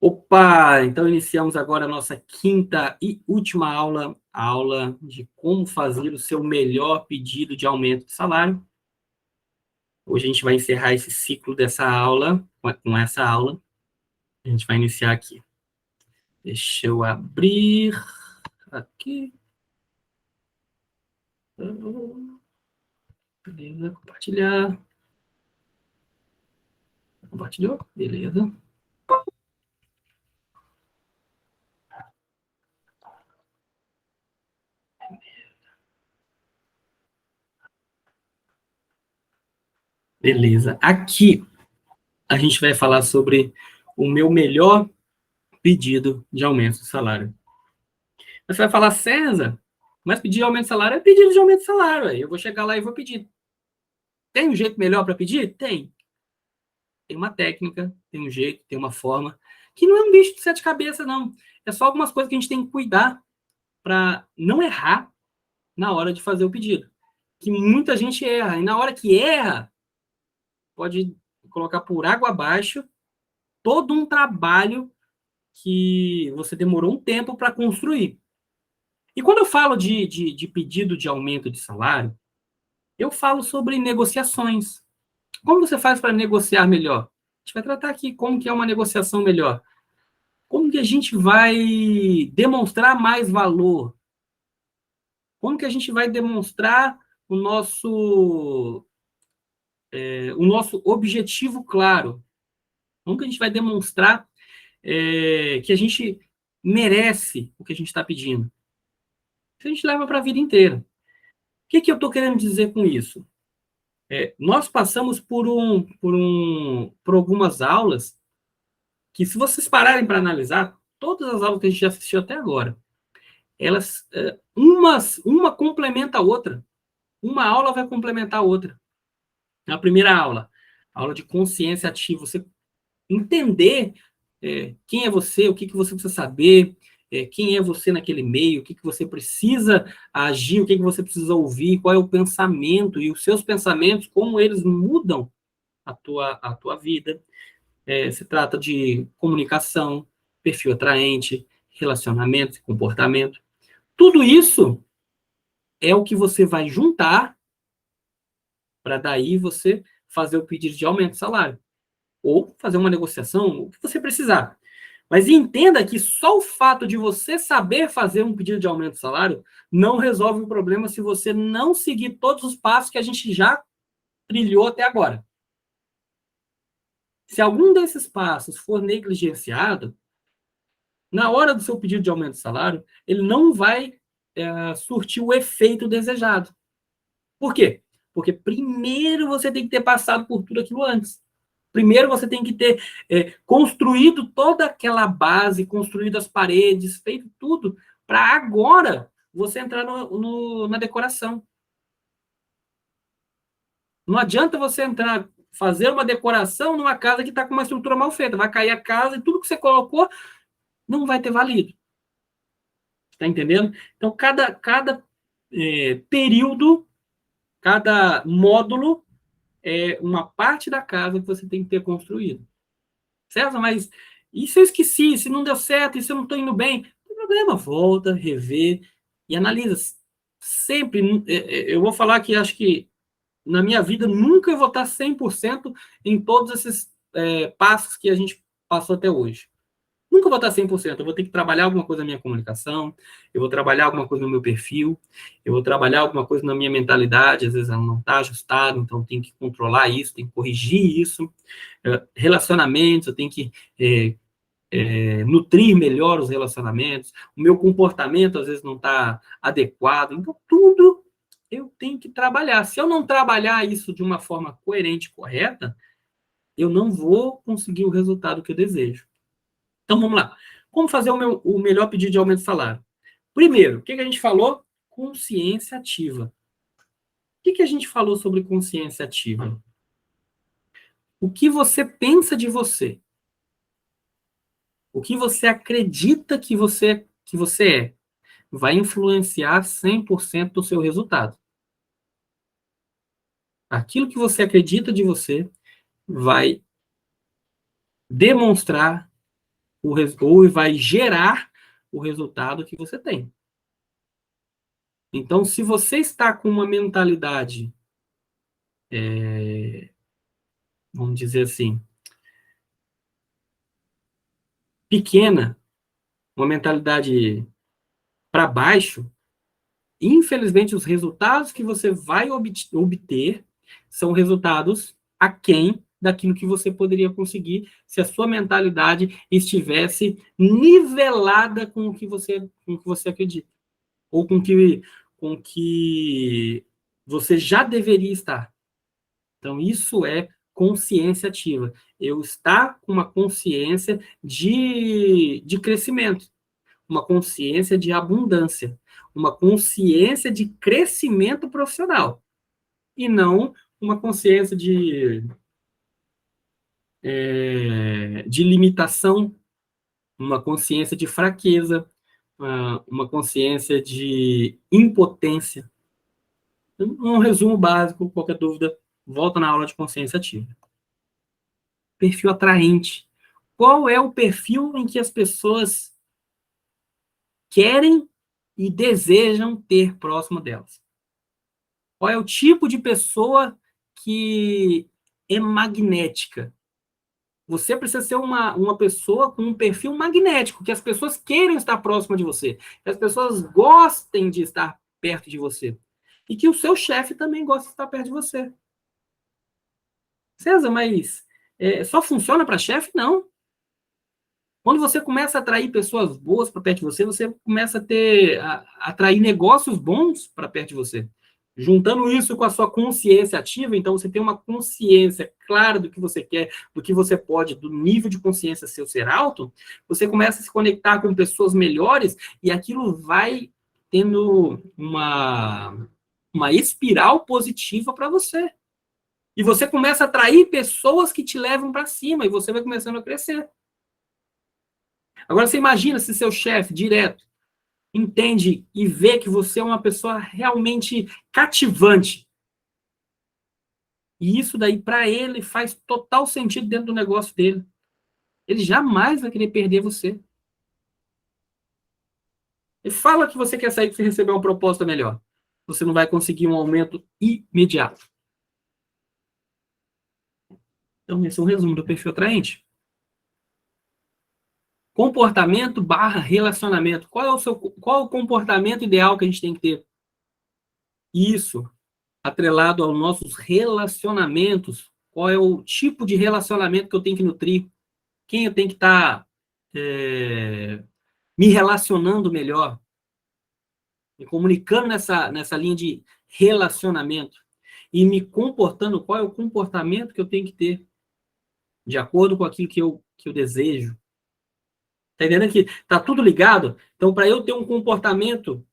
Opa! Então iniciamos agora a nossa quinta e última aula, a aula de como fazer o seu melhor pedido de aumento de salário. Hoje a gente vai encerrar esse ciclo dessa aula, com essa aula. A gente vai iniciar aqui. Deixa eu abrir aqui. Beleza, compartilhar. Compartilhou? Beleza. Beleza. Aqui a gente vai falar sobre o meu melhor pedido de aumento de salário. Você vai falar, César, mas pedir aumento de salário é pedido de aumento de salário. Aí eu vou chegar lá e vou pedir. Tem um jeito melhor para pedir? Tem. Tem uma técnica, tem um jeito, tem uma forma, que não é um bicho de sete cabeças, não. É só algumas coisas que a gente tem que cuidar para não errar na hora de fazer o pedido. Que muita gente erra. E na hora que erra, pode colocar por água abaixo todo um trabalho que você demorou um tempo para construir. E quando eu falo de pedido de aumento de salário, eu falo sobre negociações. Como você faz para negociar melhor? A gente vai tratar aqui como que é uma negociação melhor. Como que a gente vai demonstrar mais valor? Como que a gente vai demonstrar o nosso objetivo claro? Como que a gente vai demonstrar que a gente merece o que a gente está pedindo? Isso a gente leva para a vida inteira. O que eu estou querendo dizer com isso? Nós passamos por algumas aulas que, se vocês pararem para analisar, todas as aulas que a gente já assistiu até agora, elas, uma complementa a outra. Uma aula vai complementar a outra. Na primeira aula, a aula de consciência ativa, você entender quem é você, o que você precisa saber, quem é você naquele meio, o que você precisa agir, o que você precisa ouvir, qual é o pensamento, e os seus pensamentos, como eles mudam a tua vida. Se trata de comunicação, perfil atraente, relacionamento, comportamento. Tudo isso é o que você vai juntar para daí você fazer o pedido de aumento de salário. Ou fazer uma negociação, o que você precisar. Mas entenda que só o fato de você saber fazer um pedido de aumento de salário não resolve o problema se você não seguir todos os passos que a gente já trilhou até agora. Se algum desses passos for negligenciado, na hora do seu pedido de aumento de salário, ele não vai surtir o efeito desejado. Por quê? Porque primeiro você tem que ter passado por tudo aquilo antes. Primeiro você tem que ter construído toda aquela base, construído as paredes, feito tudo, para agora você entrar na decoração. Não adianta você entrar, fazer uma decoração numa casa que está com uma estrutura mal feita. Vai cair a casa e tudo que você colocou não vai ter valido. Está entendendo? Então, cada período, cada módulo é uma parte da casa que você tem que ter construído. César, mas e se eu esqueci? Se não deu certo? E se eu não estou indo bem? Não tem problema, volta, revê e analisa. Sempre, eu vou falar que acho que na minha vida nunca eu vou estar 100% em todos esses passos que a gente passou até hoje. Nunca vou estar 100%. Eu vou ter que trabalhar alguma coisa na minha comunicação, eu vou trabalhar alguma coisa no meu perfil, eu vou trabalhar alguma coisa na minha mentalidade, às vezes ela não está ajustada, então tem que controlar isso, tem que corrigir isso. Relacionamentos, eu tenho que nutrir melhor os relacionamentos, o meu comportamento às vezes não está adequado, então tudo eu tenho que trabalhar. Se eu não trabalhar isso de uma forma coerente e correta, eu não vou conseguir o resultado que eu desejo. Então, vamos lá. Como fazer o melhor pedido de aumento de salário? Primeiro, o que a gente falou? Consciência ativa. O que a gente falou sobre consciência ativa? O que você pensa de você? O que você acredita que você é? Vai influenciar 100% do seu resultado. Aquilo que você acredita de você vai demonstrar ou vai gerar o resultado que você tem. Então, se você está com uma mentalidade, vamos dizer assim, pequena, uma mentalidade para baixo, infelizmente, os resultados que você vai obter são resultados aquém daquilo que você poderia conseguir se a sua mentalidade estivesse nivelada com o que você acredita, ou com que você já deveria estar. Então, isso é consciência ativa. Eu estar com uma consciência de crescimento, uma consciência de abundância, uma consciência de crescimento profissional, e não uma consciência de limitação, uma consciência de fraqueza, uma consciência de impotência. Um resumo básico, qualquer dúvida, volta na aula de consciência ativa. Perfil atraente. Qual é o perfil em que as pessoas querem e desejam ter próximo delas? Qual é o tipo de pessoa que é magnética? Você precisa ser uma pessoa com um perfil magnético, que as pessoas queiram estar próximas de você, que as pessoas gostem de estar perto de você, e que o seu chefe também gosta de estar perto de você. César, mas só funciona para chefe? Não. Quando você começa a atrair pessoas boas para perto de você, você começa a atrair negócios bons para perto de você. Juntando isso com a sua consciência ativa, então você tem uma consciência clara do que você quer, do que você pode, do nível de consciência seu ser alto, você começa a se conectar com pessoas melhores e aquilo vai tendo uma espiral positiva para você. E você começa a atrair pessoas que te levam para cima e você vai começando a crescer. Agora, você imagina se seu chefe direto entende e vê que você é uma pessoa realmente cativante. E isso daí, para ele, faz total sentido dentro do negócio dele. Ele jamais vai querer perder você. Ele fala que você quer sair para você receber uma proposta melhor. Você não vai conseguir um aumento imediato. Então, esse é um resumo do perfil atraente. Comportamento / relacionamento. Qual é o comportamento ideal que a gente tem que ter? Isso, atrelado aos nossos relacionamentos. Qual é o tipo de relacionamento que eu tenho que nutrir? Quem eu tenho que estar me relacionando melhor? Me comunicando nessa linha de relacionamento. E me comportando, qual é o comportamento que eu tenho que ter? De acordo com aquilo que eu desejo. Está entendendo que está tudo ligado? Então, para eu ter um comportamento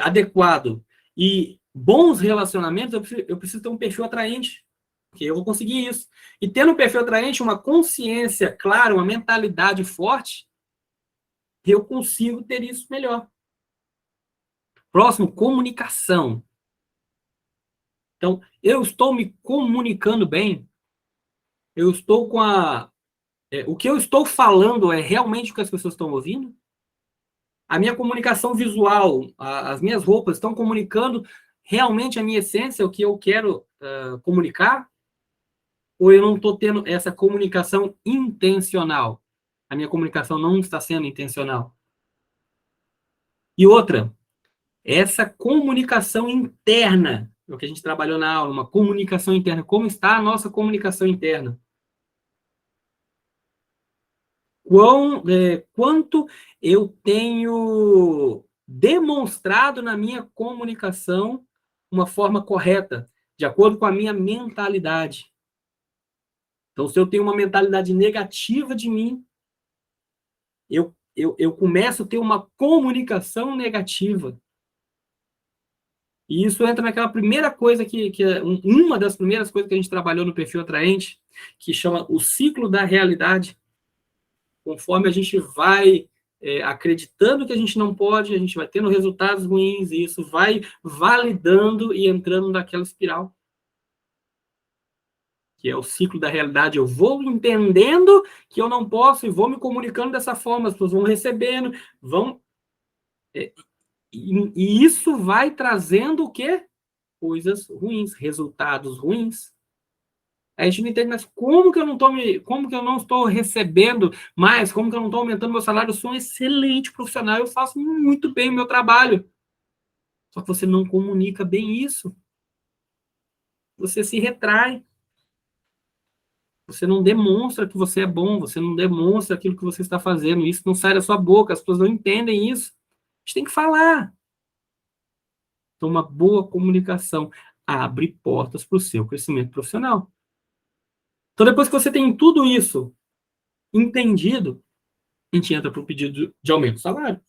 adequado e bons relacionamentos, eu preciso ter um perfil atraente, porque eu vou conseguir isso. E tendo um perfil atraente, uma consciência clara, uma mentalidade forte, eu consigo ter isso melhor. Próximo, comunicação. Então, eu estou me comunicando bem, eu estou com o que eu estou falando é realmente o que as pessoas estão ouvindo? A minha comunicação visual, as minhas roupas estão comunicando realmente a minha essência, o que eu quero comunicar? Ou eu não estou tendo essa comunicação intencional? A minha comunicação não está sendo intencional. E outra, essa comunicação interna, é o que a gente trabalhou na aula, uma comunicação interna. Como está a nossa comunicação interna? Quanto eu tenho demonstrado na minha comunicação uma forma correta, de acordo com a minha mentalidade. Então, se eu tenho uma mentalidade negativa de mim, eu começo a ter uma comunicação negativa. E isso entra naquela primeira coisa que é uma das primeiras coisas que a gente trabalhou no perfil atraente, que chama o ciclo da realidade. Conforme a gente vai acreditando que a gente não pode, a gente vai tendo resultados ruins, e isso vai validando e entrando naquela espiral. que é o ciclo da realidade. Eu vou entendendo que eu não posso e vou me comunicando dessa forma, as pessoas vão recebendo, vão... E isso vai trazendo o quê? Coisas ruins, resultados ruins. Aí a gente não entende, mas como que eu não estou recebendo mais? Como que eu não estou aumentando meu salário? Eu sou um excelente profissional, eu faço muito bem o meu trabalho. Só que você não comunica bem isso. Você se retrai. Você não demonstra que você é bom, você não demonstra aquilo que você está fazendo. Isso não sai da sua boca, as pessoas não entendem isso. A gente tem que falar. Então, uma boa comunicação abre portas para o seu crescimento profissional. Então, depois que você tem tudo isso entendido, a gente entra para o pedido de aumento de salário,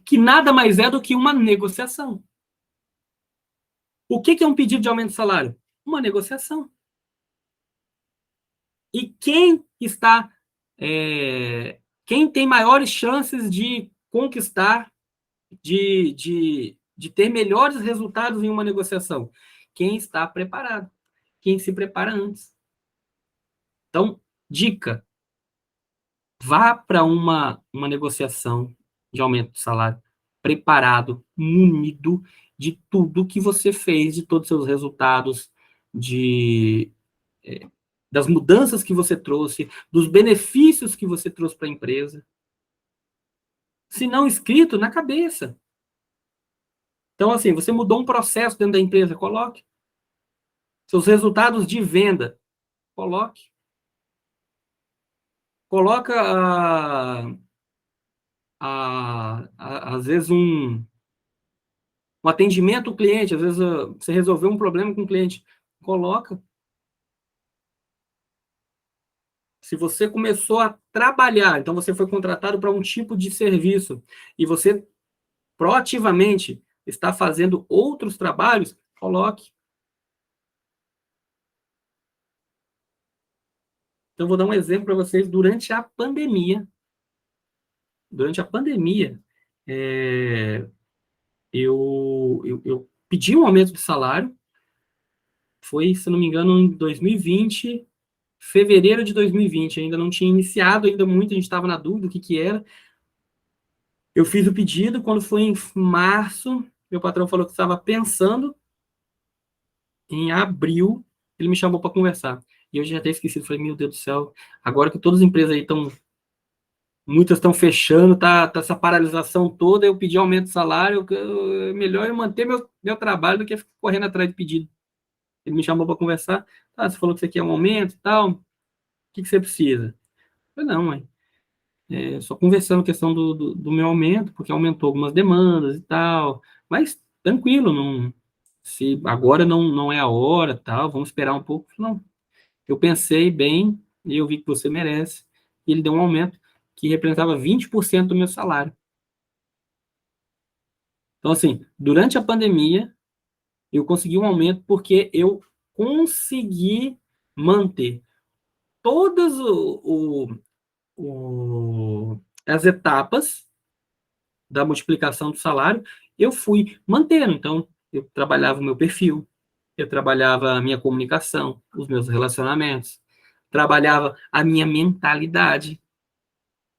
que nada mais é do que uma negociação. O que é um pedido de aumento de salário? Uma negociação. E quem tem maiores chances de conquistar, de ter melhores resultados em uma negociação? Quem está preparado, quem se prepara antes. Então, dica, vá para uma negociação de aumento de salário preparado, munido de tudo que você fez, de todos os seus resultados, das mudanças que você trouxe, dos benefícios que você trouxe para a empresa. Se não escrito, na cabeça. Então, assim, você mudou um processo dentro da empresa, coloque. Seus resultados de venda, coloque. Coloca, às vezes, um atendimento ao cliente, às vezes você resolveu um problema com o cliente, coloca. Se você começou a trabalhar, então você foi contratado para um tipo de serviço, e você proativamente está fazendo outros trabalhos, coloque. Então, eu vou dar um exemplo para vocês. Durante a pandemia, eu pedi um aumento de salário, foi, se não me engano, em 2020, fevereiro de 2020, ainda não tinha iniciado ainda muito, a gente estava na dúvida do que era. Eu fiz o pedido, quando foi em março, meu patrão falou que estava pensando, em abril, ele me chamou para conversar. E eu já até esquecido, falei, meu Deus do céu, agora que todas as empresas aí estão, muitas estão fechando, tá essa paralisação toda, eu pedi aumento de salário, melhor eu manter meu trabalho do que ficar correndo atrás de pedido. Ele me chamou para conversar, você falou que você quer um aumento e tal, o que você precisa? Eu falei, não, mãe, só conversando a questão do meu aumento, porque aumentou algumas demandas e tal, mas tranquilo, não, se agora não é a hora, tal, vamos esperar um pouco. Não, eu pensei bem e eu vi que você merece, e ele deu um aumento que representava 20% do meu salário. Então, assim, durante a pandemia, eu consegui um aumento porque eu consegui manter todas as etapas da multiplicação do salário, eu fui mantendo. Então, eu trabalhava o meu perfil, eu trabalhava a minha comunicação, os meus relacionamentos, trabalhava a minha mentalidade.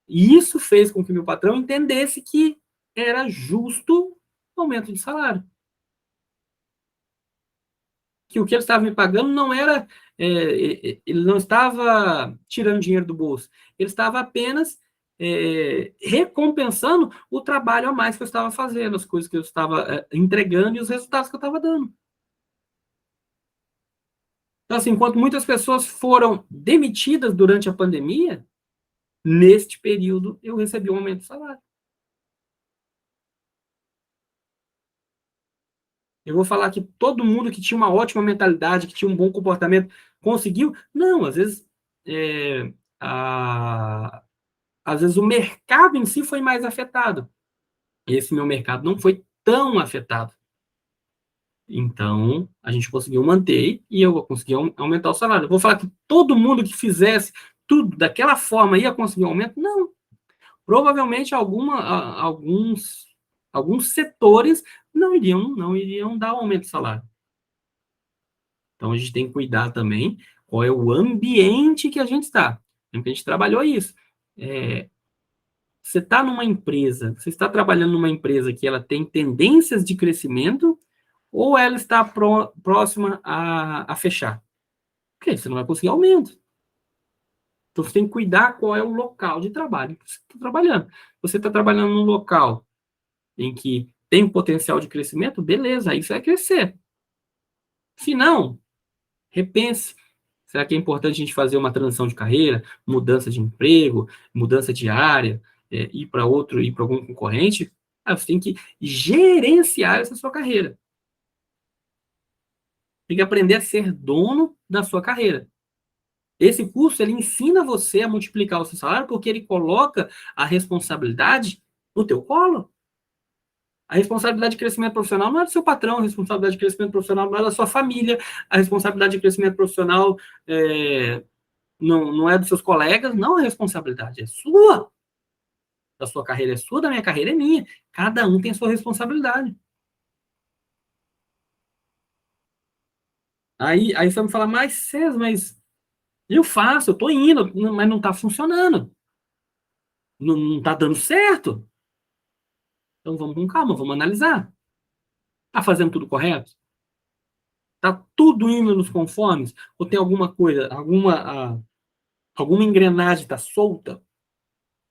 E isso fez com que meu patrão entendesse que era justo o aumento de salário. Que o que ele estava me pagando não era... ele não estava tirando dinheiro do bolso. Ele estava apenas recompensando o trabalho a mais que eu estava fazendo, as coisas que eu estava entregando e os resultados que eu estava dando. Então, assim, enquanto muitas pessoas foram demitidas durante a pandemia, neste período eu recebi um aumento de salário. Eu vou falar que todo mundo que tinha uma ótima mentalidade, que tinha um bom comportamento, conseguiu? Não, às vezes, às vezes o mercado em si foi mais afetado. Esse meu mercado não foi tão afetado. Então, a gente conseguiu manter e eu consegui aumentar o salário. Eu vou falar que todo mundo que fizesse tudo daquela forma ia conseguir um aumento? Não. Provavelmente alguns setores não iriam dar um aumento de salário. Então, a gente tem que cuidar também qual é o ambiente que a gente está. Lembra que a gente trabalhou isso. Você está numa empresa, você está trabalhando numa empresa que ela tem tendências de crescimento ou ela está próxima a fechar? Porque você não vai conseguir aumento. Então, você tem que cuidar qual é o local de trabalho que você está trabalhando. Você está trabalhando num local em que tem um potencial de crescimento, beleza, aí você vai crescer. Se não, repense. Será que é importante a gente fazer uma transição de carreira, mudança de emprego, mudança de área, ir para outro, ir para algum concorrente? Você tem que gerenciar essa sua carreira. Tem que aprender a ser dono da sua carreira. Esse curso, ele ensina você a multiplicar o seu salário porque ele coloca a responsabilidade no teu colo. A responsabilidade de crescimento profissional não é do seu patrão, a responsabilidade de crescimento profissional não é da sua família, a responsabilidade de crescimento profissional não é dos seus colegas, não, a responsabilidade é sua. Da sua carreira é sua, da minha carreira é minha. Cada um tem sua responsabilidade. Aí você vai me falar, César, mas eu faço, eu tô indo, mas não tá funcionando. Não tá dando certo. Então vamos com calma, vamos analisar. Tá fazendo tudo correto? Tá tudo indo nos conformes? Ou tem alguma coisa, alguma engrenagem está solta?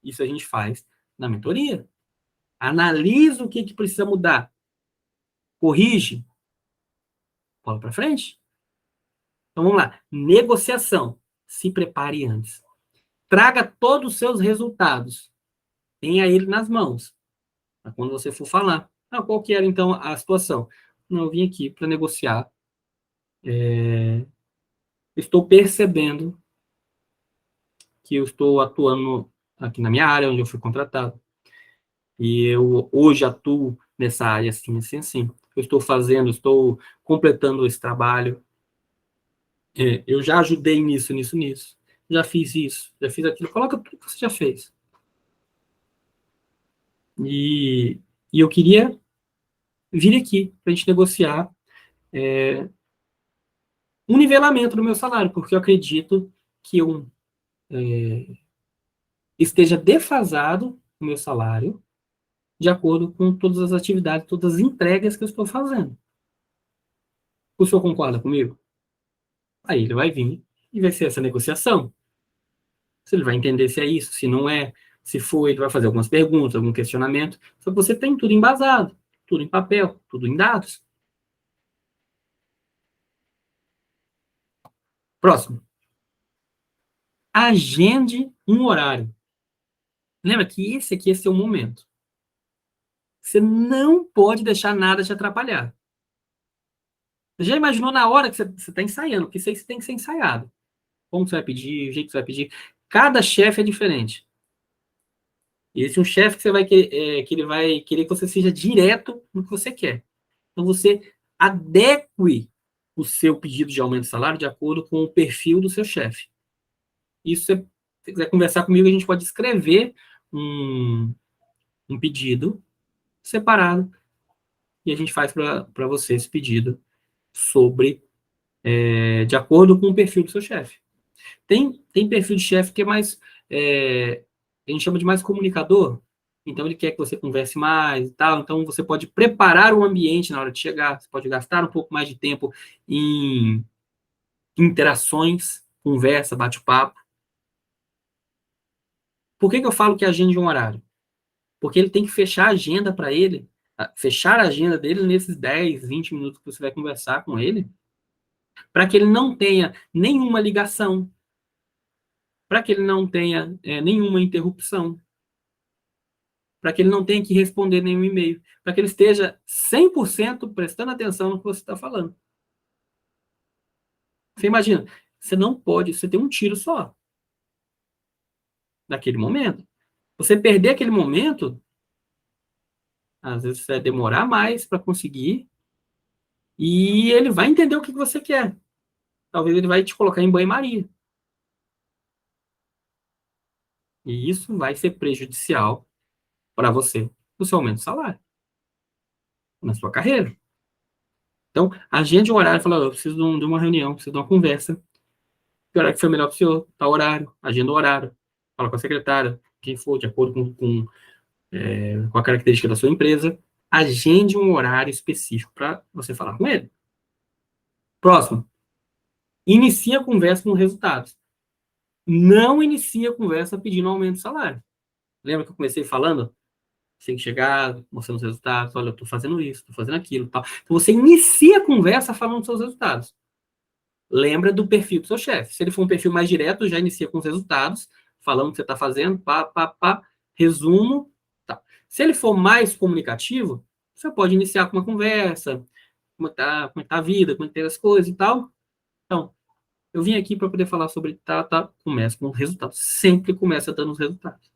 Isso a gente faz na mentoria. Analisa o que precisa mudar. Corrige, bola para frente. Então vamos lá. Negociação. Se prepare antes. Traga todos os seus resultados. Tenha ele nas mãos. Para quando você for falar. Qual que era então a situação? Não, eu vim aqui para negociar. Estou percebendo que eu estou atuando aqui na minha área, onde eu fui contratado. E eu hoje atuo nessa área assim, assim, assim. Eu estou completando esse trabalho. Eu já ajudei nisso, nisso, nisso. Já fiz isso, já fiz aquilo. Coloca tudo que você já fez. E eu queria vir aqui para a gente negociar um nivelamento do meu salário, porque eu acredito que eu esteja defasado o meu salário de acordo com todas as atividades, todas as entregas que eu estou fazendo. O senhor concorda comigo? Aí ele vai vir e vai ser essa negociação. Se ele vai entender se é isso, se não é, se foi, ele vai fazer algumas perguntas, algum questionamento. Só que você tem tudo embasado, tudo em papel, tudo em dados. Próximo. Agende um horário. Lembra que esse aqui é seu momento. Você não pode deixar nada te atrapalhar. Você já imaginou na hora que você está ensaiando? Porque isso aí você tem que ser ensaiado. Como você vai pedir, o jeito que você vai pedir. Cada chefe é diferente. Existe um chefe que você vai que ele vai querer que você seja direto no que você quer. Então você adeque o seu pedido de aumento de salário de acordo com o perfil do seu chefe. Isso, se você quiser conversar comigo, a gente pode escrever um pedido separado e a gente faz para você esse pedido sobre de acordo com o perfil do seu chefe. Tem perfil de chefe que é mais a gente chama de mais comunicador. Então ele quer que você converse mais e tal. Então você pode preparar o ambiente na hora de chegar. Você pode gastar um pouco mais de tempo em interações, conversa, bate-papo. Por que eu falo que agende um horário? Porque ele tem que fechar a agenda para ele, fechar a agenda dele nesses 10, 20 minutos que você vai conversar com ele, para que ele não tenha nenhuma ligação, para que ele não tenha nenhuma interrupção, para que ele não tenha que responder nenhum e-mail, para que ele esteja 100% prestando atenção no que você está falando. Você imagina, você não pode, você tem um tiro só naquele momento. Você perder aquele momento, às vezes você vai demorar mais para conseguir e ele vai entender o que você quer. Talvez ele vai te colocar em banho-maria. E isso vai ser prejudicial para você no seu aumento de salário, na sua carreira. Então, agende um horário, fala, eu preciso de uma reunião, preciso de uma conversa. Que horário que foi melhor para o senhor? Tá horário, agenda o horário. Fala com a secretária, quem for, de acordo com a característica da sua empresa. Agende um horário específico para você falar com ele. Próximo. Inicie a conversa com resultados. Não inicie a conversa pedindo aumento de salário. Lembra que eu comecei falando? Você tem que chegar, mostrando os resultados. Olha, eu estou fazendo isso, estou fazendo aquilo. Tal. Então, você inicia a conversa falando dos seus resultados. Lembra do perfil do seu chefe. Se ele for um perfil mais direto, já inicia com os resultados, falando o que você está fazendo, resumo. Tá. Se ele for mais comunicativo, você pode iniciar com uma conversa, como está a vida, como estão as coisas e tal. Então, eu vim aqui para poder falar sobre começa com os resultados. Sempre começa dando os resultados.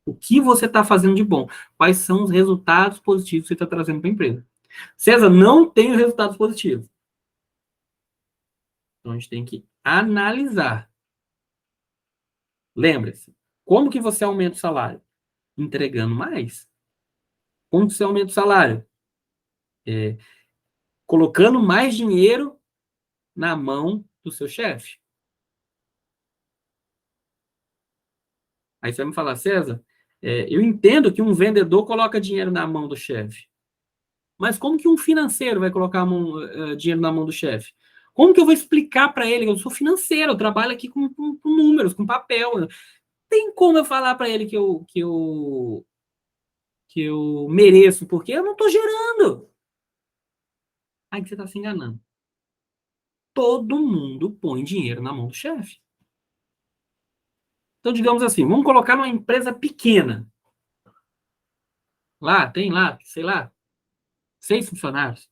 O que você está fazendo de bom? Quais são os resultados positivos que você está trazendo para a empresa? César, não tem resultados positivos. Então, a gente tem que analisar. Lembre-se, como que você aumenta o salário? Entregando mais. Como que você aumenta o salário? Colocando mais dinheiro na mão do seu chefe. Aí você vai me falar, César, eu entendo que um vendedor coloca dinheiro na mão do chefe. Mas como que um financeiro vai colocar dinheiro na mão do chefe? Como que eu vou explicar para ele? Eu sou financeiro, eu trabalho aqui com números, com papel. Tem como eu falar para ele que eu mereço, porque eu não estou gerando. Aí você está se enganando. Todo mundo põe dinheiro na mão do chefe. Então, digamos assim, vamos colocar numa empresa pequena. Tem lá, sei lá, 6 funcionários.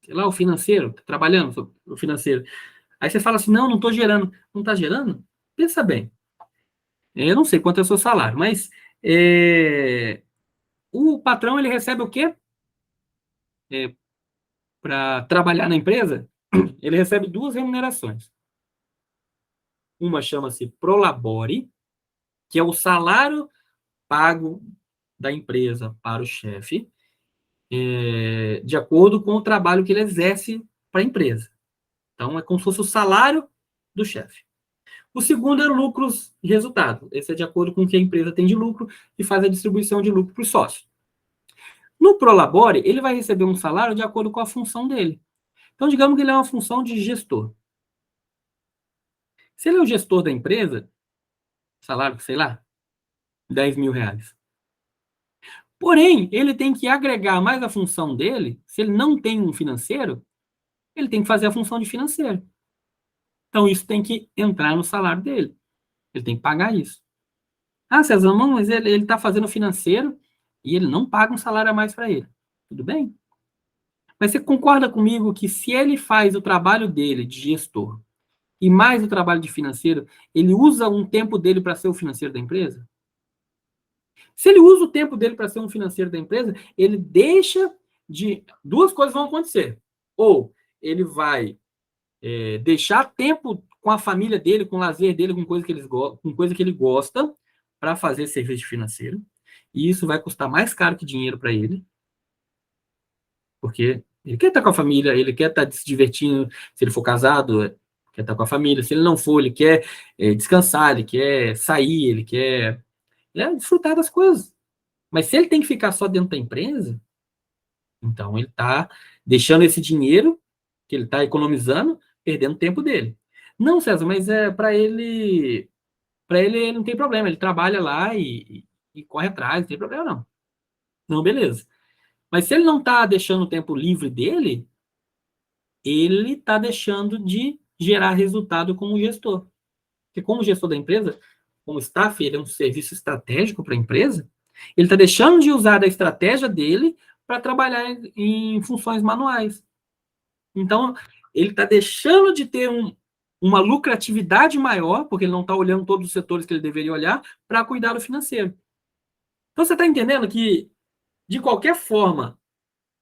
Sei lá, o financeiro, trabalhando, o financeiro. Aí você fala assim, não estou gerando. Não está gerando? Pensa bem. Eu não sei quanto é o seu salário, mas o patrão, ele recebe o quê? Para trabalhar na empresa, ele recebe 2 remunerações. Uma chama-se Prolabore, que é o salário pago da empresa para o chefe, de acordo com o trabalho que ele exerce para a empresa. Então, é como se fosse o salário do chefe. O segundo é lucros e resultado. Esse é de acordo com o que a empresa tem de lucro e faz a distribuição de lucro para os sócios. No Prolabore, ele vai receber um salário de acordo com a função dele. Então, digamos que ele é uma função de gestor. Se ele é o gestor da empresa, salário, sei lá, R$10.000. Porém, ele tem que agregar mais a função dele. Se ele não tem um financeiro, ele tem que fazer a função de financeiro. Então, isso tem que entrar no salário dele. Ele tem que pagar isso. Ah, César, não, mas ele está fazendo financeiro e ele não paga um salário a mais para ele. Tudo bem? Mas você concorda comigo que se ele faz o trabalho dele de gestor e mais o trabalho de financeiro, ele usa um tempo dele para ser o financeiro da empresa? Se ele usa o tempo dele para ser um financeiro da empresa, ele deixa de... 2 coisas vão acontecer. Ou ele vai deixar tempo com a família dele, com o lazer dele, com coisa que ele gosta, para fazer serviço financeiro. E isso vai custar mais caro que dinheiro para ele. Porque ele quer estar com a família, ele quer estar se divertindo. Se ele for casado, quer estar com a família. Se ele não for, ele quer descansar, ele quer sair, ele quer desfrutar das coisas. Mas se ele tem que ficar só dentro da empresa, então ele está deixando esse dinheiro que ele está economizando, perdendo o tempo dele. Não, César, mas para ele não tem problema, ele trabalha lá e corre atrás, não tem problema não. Não, beleza. Mas se ele não está deixando o tempo livre dele, ele está deixando de gerar resultado como gestor. Porque como gestor da empresa, como staff, ele é um serviço estratégico para a empresa, ele está deixando de usar a estratégia dele para trabalhar em funções manuais. Então, ele está deixando de ter uma lucratividade maior, porque ele não está olhando todos os setores que ele deveria olhar, para cuidar do financeiro. Então, você está entendendo que, de qualquer forma,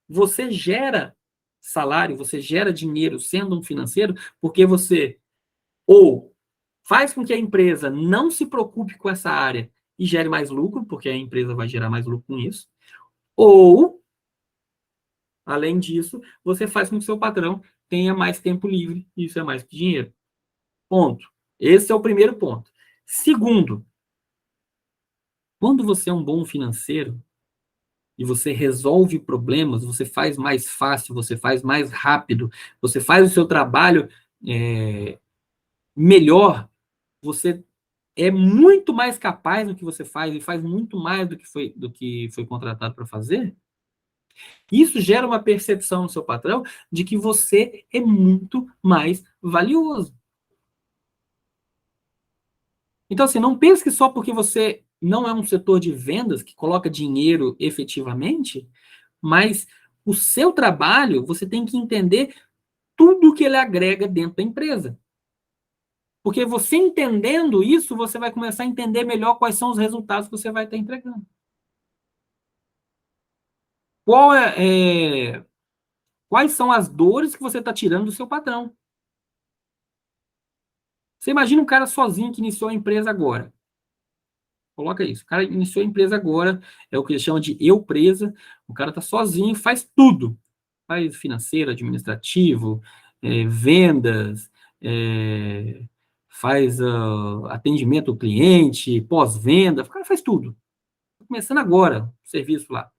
você gera salário, você gera dinheiro sendo um financeiro, porque você ou faz com que a empresa não se preocupe com essa área e gere mais lucro, porque a empresa vai gerar mais lucro com isso, ou Além disso, você faz com que o seu patrão tenha mais tempo livre, e isso é mais que dinheiro. Ponto. Esse é o primeiro ponto. Segundo, quando você é um bom financeiro e você resolve problemas, você faz mais fácil, você faz mais rápido, você faz o seu trabalho melhor, você é muito mais capaz do que você faz e faz muito mais do que foi contratado para fazer. Isso gera uma percepção no seu patrão de que você é muito mais valioso. Então, assim, não pense que só porque você não é um setor de vendas que coloca dinheiro efetivamente, mas o seu trabalho, você tem que entender tudo que ele agrega dentro da empresa. Porque você entendendo isso, você vai começar a entender melhor quais são os resultados que você vai estar entregando. Qual quais são as dores que você está tirando do seu patrão? Você imagina um cara sozinho que iniciou a empresa agora. Coloca isso. O cara iniciou a empresa agora, é o que eles chamam de eu-presa. O cara está sozinho, faz tudo. Faz financeiro, administrativo, vendas, faz atendimento ao cliente, pós-venda. O cara faz tudo. Tá começando agora o serviço lá.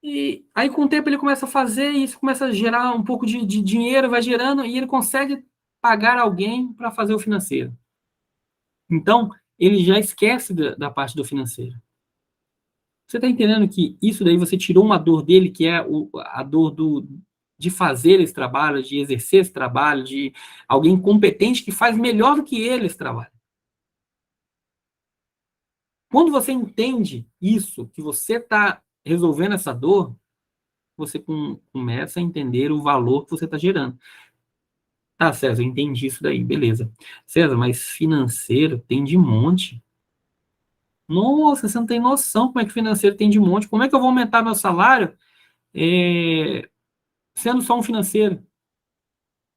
E aí, com o tempo, ele começa a fazer isso, começa a gerar um pouco de dinheiro, vai gerando, e ele consegue pagar alguém para fazer o financeiro. Então, ele já esquece da parte do financeiro. Você está entendendo que isso daí você tirou uma dor dele, que é a dor de fazer esse trabalho, de exercer esse trabalho, de alguém competente que faz melhor do que ele esse trabalho. Quando você entende isso, que você está resolvendo essa dor, você começa a entender o valor que você está gerando. Tá, César, eu entendi isso daí, beleza. César, mas financeiro tem de monte. Nossa, você não tem noção como é que financeiro tem de monte. Como é que eu vou aumentar meu salário sendo só um financeiro?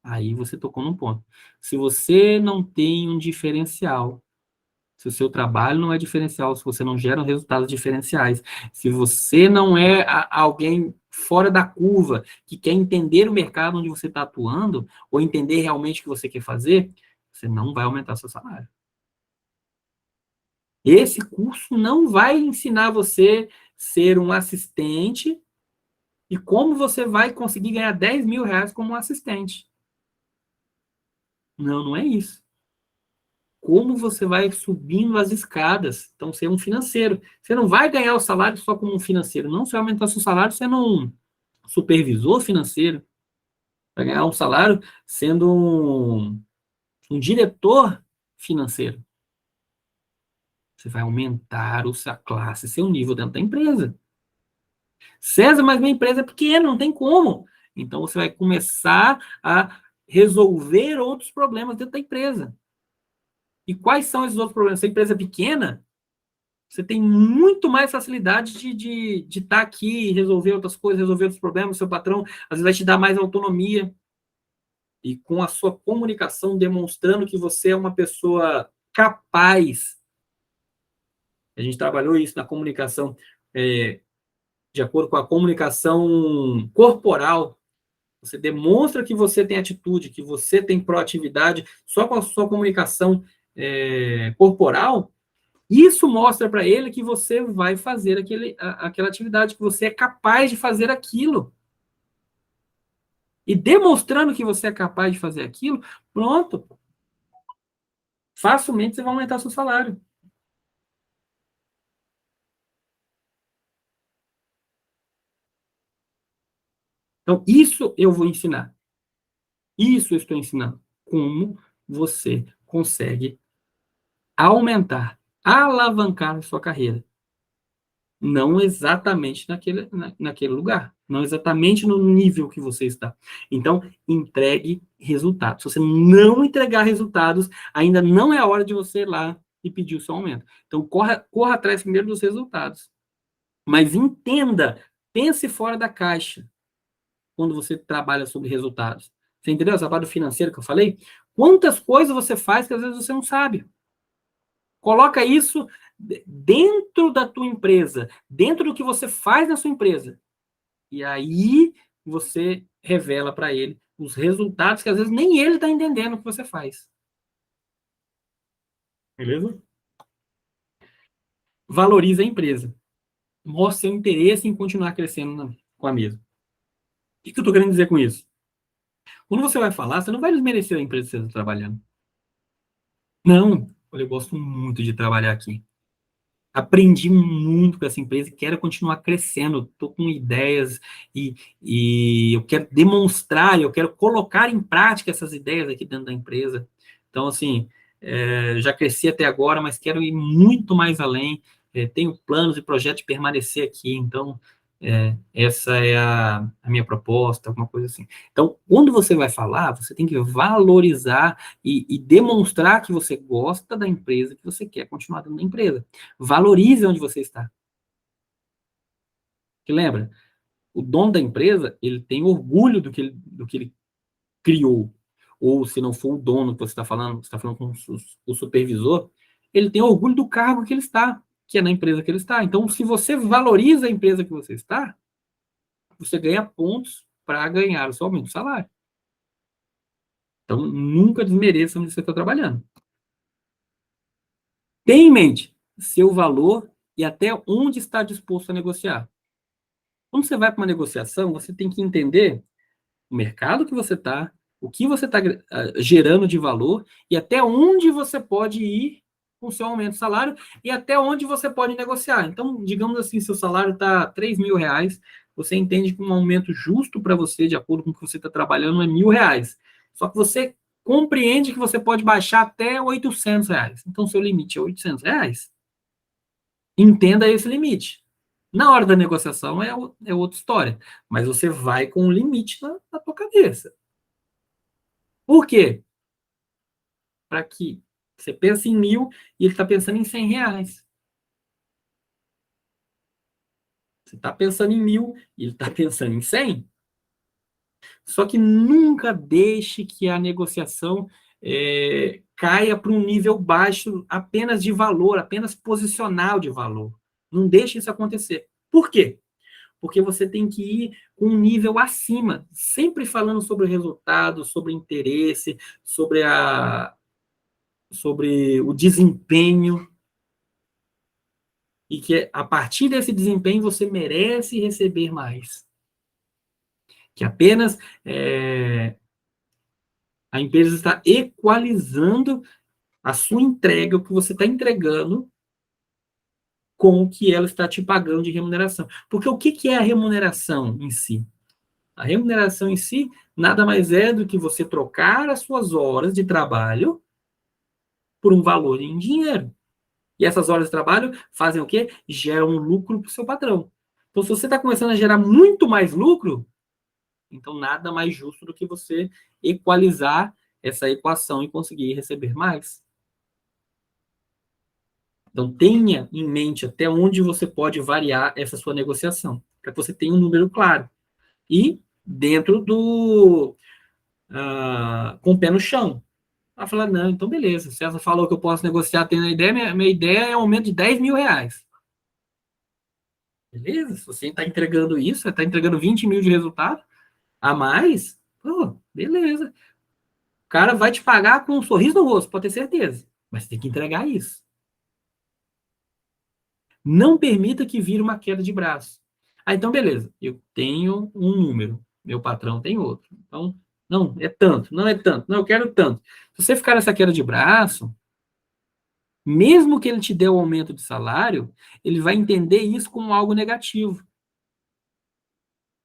Aí você tocou num ponto. Se você não tem um diferencial, se o seu trabalho não é diferencial, se você não gera resultados diferenciais, se você não é alguém fora da curva, que quer entender o mercado onde você está atuando, ou entender realmente o que você quer fazer, você não vai aumentar seu salário. Esse curso não vai ensinar você a ser um assistente e como você vai conseguir ganhar 10 mil reais como um assistente. Não, não é isso. Como você vai subindo as escadas. Então, ser um financeiro. Você não vai ganhar o salário só como um financeiro. Não, você vai aumentar seu salário sendo um supervisor financeiro. Vai ganhar um salário sendo um diretor financeiro. Você vai aumentar a classe, seu nível dentro da empresa. César, mas minha empresa é pequena, não tem como. Então, você vai começar a resolver outros problemas dentro da empresa. E quais são esses outros problemas? Se a empresa é pequena, você tem muito mais facilidade de estar aqui, resolver outras coisas, resolver outros problemas. Seu patrão, às vezes, vai te dar mais autonomia. E com a sua comunicação, demonstrando que você é uma pessoa capaz. A gente trabalhou isso na comunicação, de acordo com a comunicação corporal. Você demonstra que você tem atitude, que você tem proatividade, só com a sua comunicação corporal. Isso mostra para ele que você vai fazer aquela atividade, que você é capaz de fazer aquilo. E demonstrando que você é capaz de fazer aquilo, pronto. Facilmente você vai aumentar seu salário. Então, isso eu vou ensinar. Isso eu estou ensinando. Como você consegue aumentar, alavancar a sua carreira. Não exatamente naquele lugar, não exatamente no nível que você está. Então, entregue resultados. Se você não entregar resultados, ainda não é a hora de você ir lá e pedir o seu aumento. Então, corra atrás primeiro dos resultados. Mas entenda, pense fora da caixa quando você trabalha sobre resultados. Você entendeu essa parte do financeiro que eu falei? Quantas coisas você faz que às vezes você não sabe? Coloca isso dentro da tua empresa, dentro do que você faz na sua empresa. E aí você revela para ele os resultados que às vezes nem ele está entendendo o que você faz. Beleza? Valoriza a empresa. Mostra seu interesse em continuar crescendo com a mesma. O que eu estou querendo dizer com isso? Quando você vai falar, você não vai desmerecer a empresa que você está trabalhando. Não, eu gosto muito de trabalhar aqui. Aprendi muito com essa empresa e quero continuar crescendo. Estou com ideias e eu quero demonstrar, eu quero colocar em prática essas ideias aqui dentro da empresa. Então, assim, já cresci até agora, mas quero ir muito mais além. Tenho planos e projetos de permanecer aqui. Então, essa é a minha proposta, alguma coisa assim. Então, quando você vai falar, você tem que valorizar e demonstrar que você gosta da empresa, que você quer continuar dentro da empresa. Valorize onde você está. Que lembra, o dono da empresa, ele tem orgulho do que ele criou. Ou se não for o dono que você está falando com o supervisor, ele tem orgulho do cargo que ele está, que é na empresa que ele está. Então, se você valoriza a empresa que você está, você ganha pontos para ganhar o seu aumento de salário. Então, nunca desmereça onde você está trabalhando. Tenha em mente seu valor e até onde está disposto a negociar. Quando você vai para uma negociação, você tem que entender o mercado que você está, o que você está gerando de valor e até onde você pode ir com o seu aumento de salário e até onde você pode negociar. Então, digamos assim, seu salário está R$ 3.000, você entende que um aumento justo para você, de acordo com o que você está trabalhando, é R$ 1.000. Só que você compreende que você pode baixar até R$ 800. Então, seu limite é R$ 800. Entenda esse limite. Na hora da negociação é outra história, mas você vai com um limite na tua cabeça. Por quê? Para que você pense em 1.000 e ele está pensando em R$ 100. Você está pensando em 1.000 e ele está pensando em 100. Só que nunca deixe que a negociação caia para um nível baixo apenas de valor, apenas posicional de valor. Não deixe isso acontecer. Por quê? Porque você tem que ir com um nível acima, sempre falando sobre o resultado, sobre o interesse, sobre o desempenho, e que a partir desse desempenho você merece receber mais. Que apenas a empresa está equalizando a sua entrega, o que você está entregando, com o que ela está te pagando de remuneração. Porque o que é a remuneração em si? A remuneração em si nada mais é do que você trocar as suas horas de trabalho por um valor em dinheiro. E essas horas de trabalho fazem o quê? Geram um lucro para o seu patrão. Então, se você está começando a gerar muito mais lucro, então nada mais justo do que você equalizar essa equação e conseguir receber mais. Então, tenha em mente até onde você pode variar essa sua negociação, para que você tenha um número claro. E dentro com o pé no chão. Ela fala, não, então beleza. O César falou que eu posso negociar, tendo a ideia, minha ideia é um aumento de R$ 10.000. Beleza? Se você está entregando isso, você está entregando 20 mil de resultado a mais, pô, beleza. O cara vai te pagar com um sorriso no rosto, pode ter certeza. Mas você tem que entregar isso. Não permita que vire uma queda de braço. Então, beleza. Eu tenho um número, meu patrão tem outro. Então, não, é tanto, não é tanto, não, eu quero tanto. Se você ficar nessa queda de braço, mesmo que ele te dê o aumento de salário, ele vai entender isso como algo negativo.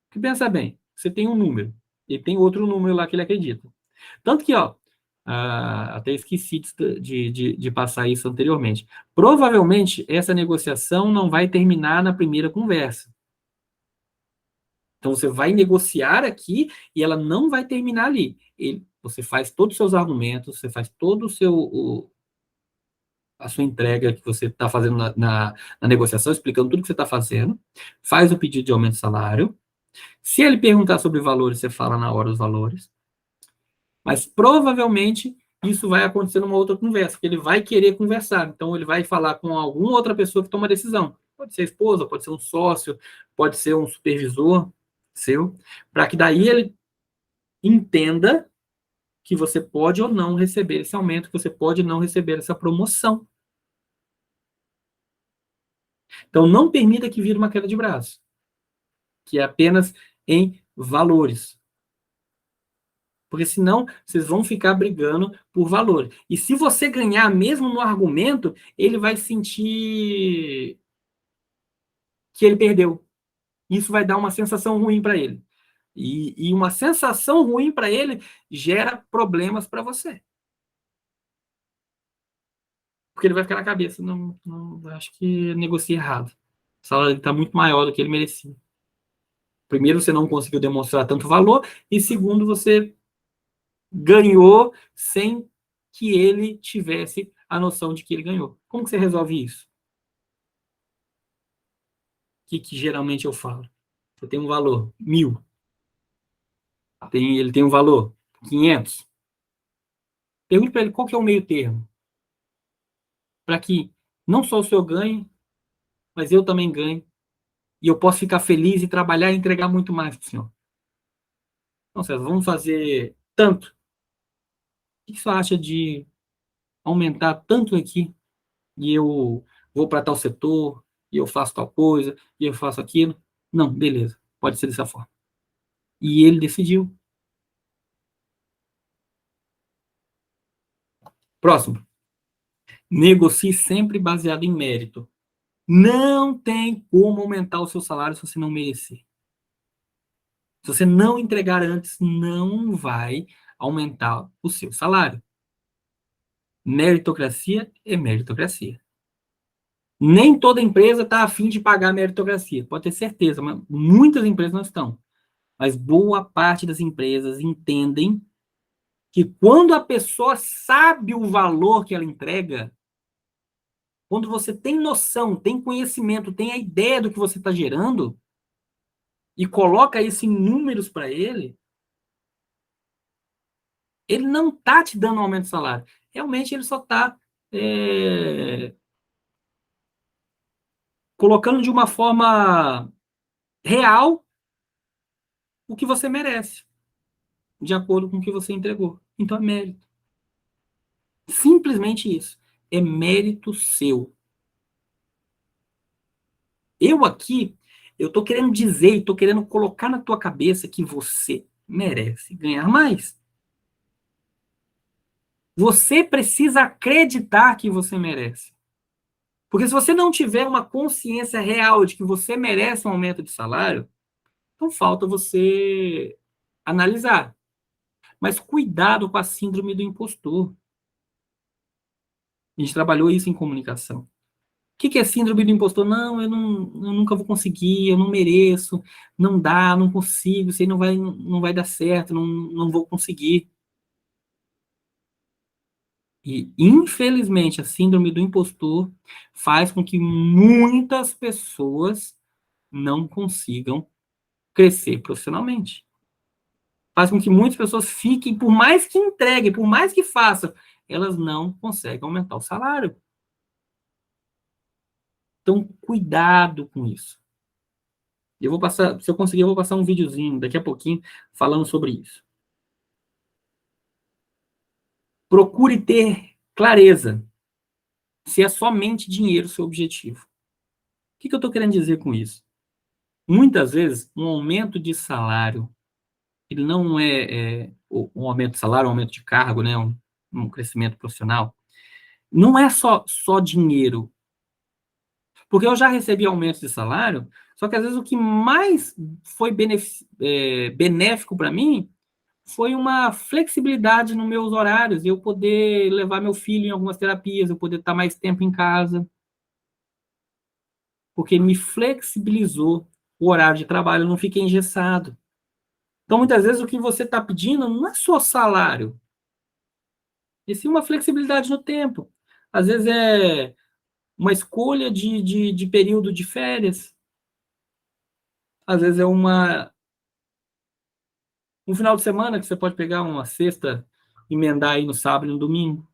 Porque pensa bem, você tem um número, ele tem outro número lá que ele acredita. Tanto que, até esqueci de passar isso anteriormente. Provavelmente, essa negociação não vai terminar na primeira conversa. Então, você vai negociar aqui e ela não vai terminar ali. Você faz todos os seus argumentos, você faz todo a sua entrega que você está fazendo na negociação, explicando tudo que você está fazendo, faz o pedido de aumento de salário. Se ele perguntar sobre valores, você fala na hora os valores. Mas provavelmente isso vai acontecer numa outra conversa, porque ele vai querer conversar. Então, ele vai falar com alguma outra pessoa que toma decisão. Pode ser a esposa, pode ser um sócio, pode ser um supervisor. seu, para que daí ele entenda que você pode ou não receber esse aumento, que você pode ou não receber essa promoção. Então, não permita que vire uma queda de braço, que é apenas em valores. Porque senão vocês vão ficar brigando por valor. E se você ganhar mesmo no argumento, ele vai sentir que ele perdeu. Isso vai dar uma sensação ruim para ele. E uma sensação ruim para ele gera problemas para você. Porque ele vai ficar na cabeça, não, não acho que negocia errado. O salário está muito maior do que ele merecia. Primeiro, você não conseguiu demonstrar tanto valor, e segundo, você ganhou sem que ele tivesse a noção de que ele ganhou. Como que você resolve isso? O que geralmente eu falo? Você tem um valor, 1.000. Ele tem um valor, 500. Pergunte para ele qual que é o meio termo. Para que não só o senhor ganhe, mas eu também ganhe. E eu posso ficar feliz e trabalhar e entregar muito mais para o senhor. Então, César, vamos fazer tanto. O que você acha de aumentar tanto aqui e eu vou para tal setor, e eu faço tal coisa, e eu faço aquilo? Não, beleza, pode ser dessa forma. E ele decidiu. Próximo. Negocie sempre baseado em mérito. Não tem como aumentar o seu salário se você não merecer. Se você não entregar antes, não vai aumentar o seu salário. Meritocracia é meritocracia. Nem toda empresa está afim de pagar meritocracia, pode ter certeza, mas muitas empresas não estão. Mas boa parte das empresas entendem que quando a pessoa sabe o valor que ela entrega, quando você tem noção, tem conhecimento, tem a ideia do que você está gerando, e coloca isso em números para ele não está te dando um aumento de salário. Realmente ele só está colocando de uma forma real o que você merece, de acordo com o que você entregou. Então é mérito. Simplesmente isso. É mérito seu. Eu aqui, eu estou querendo dizer e estou querendo colocar na tua cabeça que você merece ganhar mais. Você precisa acreditar que você merece. Porque se você não tiver uma consciência real de que você merece um aumento de salário, então falta você analisar. Mas cuidado com a síndrome do impostor. A gente trabalhou isso em comunicação. O que é síndrome do impostor? Não, eu nunca vou conseguir, eu não mereço, não dá, não consigo, isso aí não vai dar certo, não vou conseguir. E, infelizmente, a síndrome do impostor faz com que muitas pessoas não consigam crescer profissionalmente. Faz com que muitas pessoas fiquem, por mais que entreguem, por mais que façam, elas não conseguem aumentar o salário. Então, cuidado com isso. Eu vou passar, se eu conseguir, eu vou passar um videozinho daqui a pouquinho falando sobre isso. Procure ter clareza se é somente dinheiro o seu objetivo. O que eu estou querendo dizer com isso? Muitas vezes, um aumento de salário, ele não um aumento de salário, um aumento de cargo, né, um crescimento profissional, não é só dinheiro. Porque eu já recebi aumento de salário, só que às vezes o que mais foi benéfico para mim foi uma flexibilidade nos meus horários, eu poder levar meu filho em algumas terapias, eu poder estar mais tempo em casa, porque me flexibilizou o horário de trabalho, eu não fiquei engessado. Então, muitas vezes, o que você está pedindo não é só salário, e sim uma flexibilidade no tempo. Às vezes é uma escolha de período de férias, às vezes é um final de semana que você pode pegar uma sexta, emendar aí no sábado e no domingo.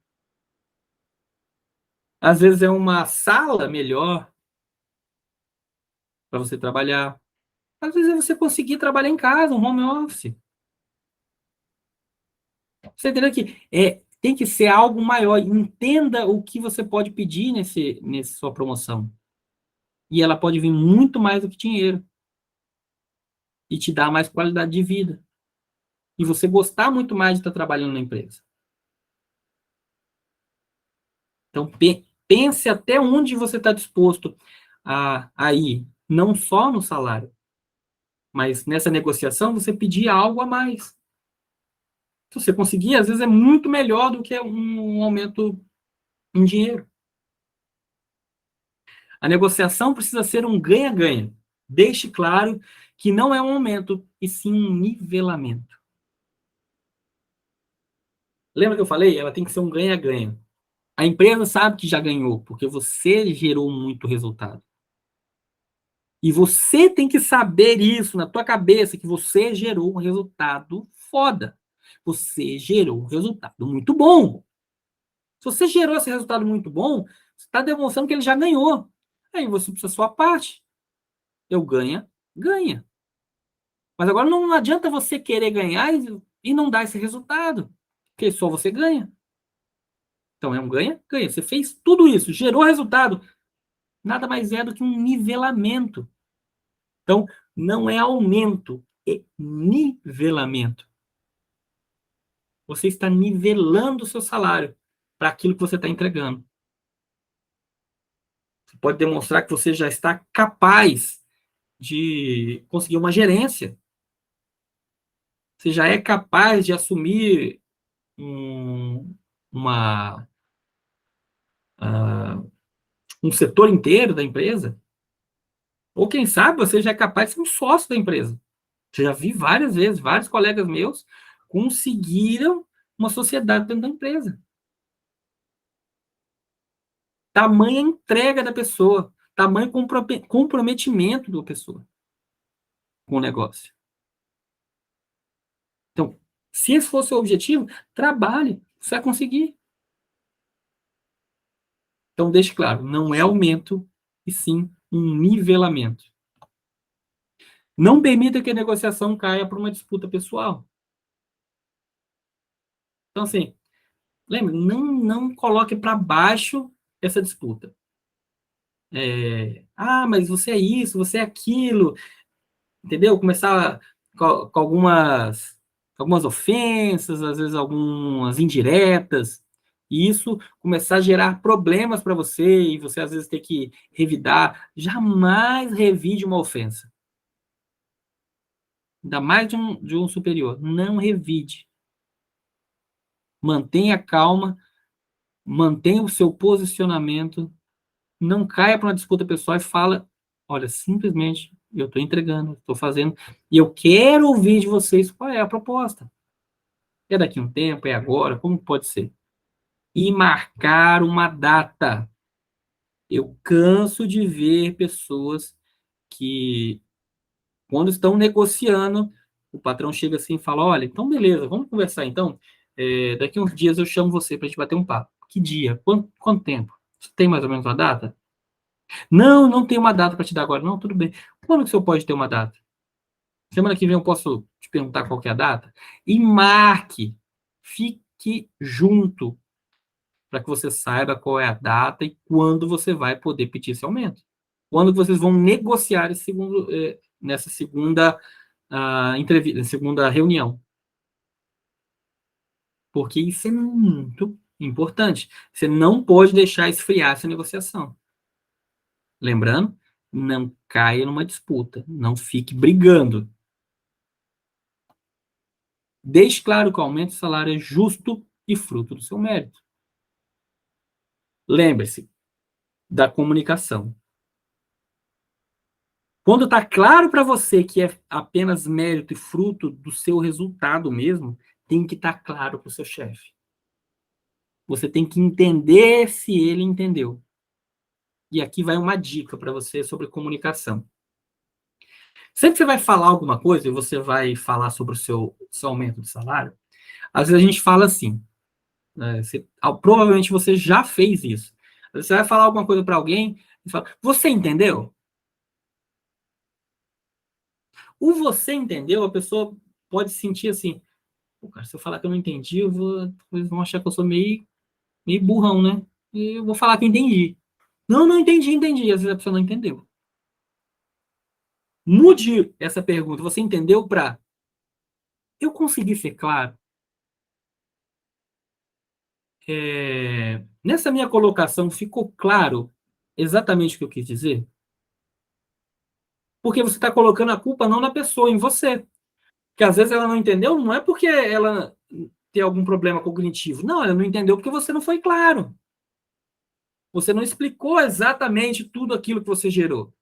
Às vezes é uma sala melhor para você trabalhar. Às vezes é você conseguir trabalhar em casa, um home office. Você entendeu que tem que ser algo maior. Entenda o que você pode pedir nessa sua promoção. E ela pode vir muito mais do que dinheiro. E te dar mais qualidade de vida. E você gostar muito mais de estar trabalhando na empresa. Então, pense até onde você está disposto a ir. Não só no salário. Mas nessa negociação, você pedir algo a mais. Se você conseguir, às vezes é muito melhor do que um aumento em dinheiro. A negociação precisa ser um ganha-ganha. Deixe claro que não é um aumento, e sim um nivelamento. Lembra que eu falei? Ela tem que ser um ganha-ganha. A empresa sabe que já ganhou, porque você gerou muito resultado. E você tem que saber isso na tua cabeça, que você gerou um resultado foda. Você gerou um resultado muito bom. Se você gerou esse resultado muito bom, você está demonstrando que ele já ganhou. Aí você precisa da sua parte. Eu ganha, ganha. Mas agora não adianta você querer ganhar e não dar esse resultado. Porque só você ganha. Então é um ganha, ganha. Você fez tudo isso, gerou resultado. Nada mais é do que um nivelamento. Então, não é aumento, é nivelamento. Você está nivelando o seu salário para aquilo que você está entregando. Você pode demonstrar que você já está capaz de conseguir uma gerência. Você já é capaz de assumir uma, um setor inteiro da empresa. Ou quem sabe você já é capaz de ser um sócio da empresa. Eu já vi várias vezes, vários colegas meus conseguiram uma sociedade dentro da empresa. Tamanha entrega da pessoa, tamanho comprometimento da pessoa com o negócio. Então, se esse for o seu objetivo, trabalhe, você vai conseguir. Então, deixe claro, não é aumento, e sim um nivelamento. Não permita que a negociação caia para uma disputa pessoal. Então, assim, lembre, não coloque para baixo essa disputa. Mas você é isso, você é aquilo, entendeu? Começar com algumas ofensas, às vezes algumas indiretas, e isso começar a gerar problemas para você, e você às vezes ter que revidar. Jamais revide uma ofensa. Ainda mais de um superior. Não revide. Mantenha calma, mantenha o seu posicionamento, não caia para uma disputa pessoal e fala, olha, simplesmente eu estou entregando, estou fazendo, e eu quero ouvir de vocês qual é a proposta. É daqui a um tempo, é agora, como pode ser? E marcar uma data. Eu canso de ver pessoas que, quando estão negociando, o patrão chega assim e fala, olha, então beleza, vamos conversar então, daqui a uns dias eu chamo você para a gente bater um papo. Que dia? Quanto tempo? Você tem mais ou menos uma data? Não tem uma data para te dar agora. Não, tudo bem. Quando que o senhor pode ter uma data? Semana que vem eu posso te perguntar qual que é a data? E marque. Fique junto para que você saiba qual é a data e quando você vai poder pedir esse aumento. Quando que vocês vão negociar nessa segunda entrevista, segunda reunião. Porque isso é muito importante. Você não pode deixar esfriar essa negociação. Lembrando, não caia numa disputa, não fique brigando. Deixe claro que o aumento de salário é justo e fruto do seu mérito. Lembre-se da comunicação. Quando está claro para você que é apenas mérito e fruto do seu resultado mesmo, tem que estar claro para o seu chefe. Você tem que entender se ele entendeu. E aqui vai uma dica para você sobre comunicação. Sempre que você vai falar alguma coisa e você vai falar sobre o seu aumento de salário, às vezes a gente fala assim, né, provavelmente você já fez isso. Você vai falar alguma coisa para alguém e fala, você entendeu? O você entendeu, a pessoa pode sentir assim, pô, cara, se eu falar que eu não entendi, eles vão achar que eu sou meio burrão, né? E eu vou falar que eu entendi. Não, não entendi, entendi. Às vezes a pessoa não entendeu. Mude essa pergunta. Você entendeu para eu consegui ser claro? Nessa minha colocação, ficou claro exatamente o que eu quis dizer? Porque você está colocando a culpa não na pessoa, em você. Que às vezes ela não entendeu, não é porque ela tem algum problema cognitivo. Não, ela não entendeu porque você não foi claro. Você não explicou exatamente tudo aquilo que você gerou.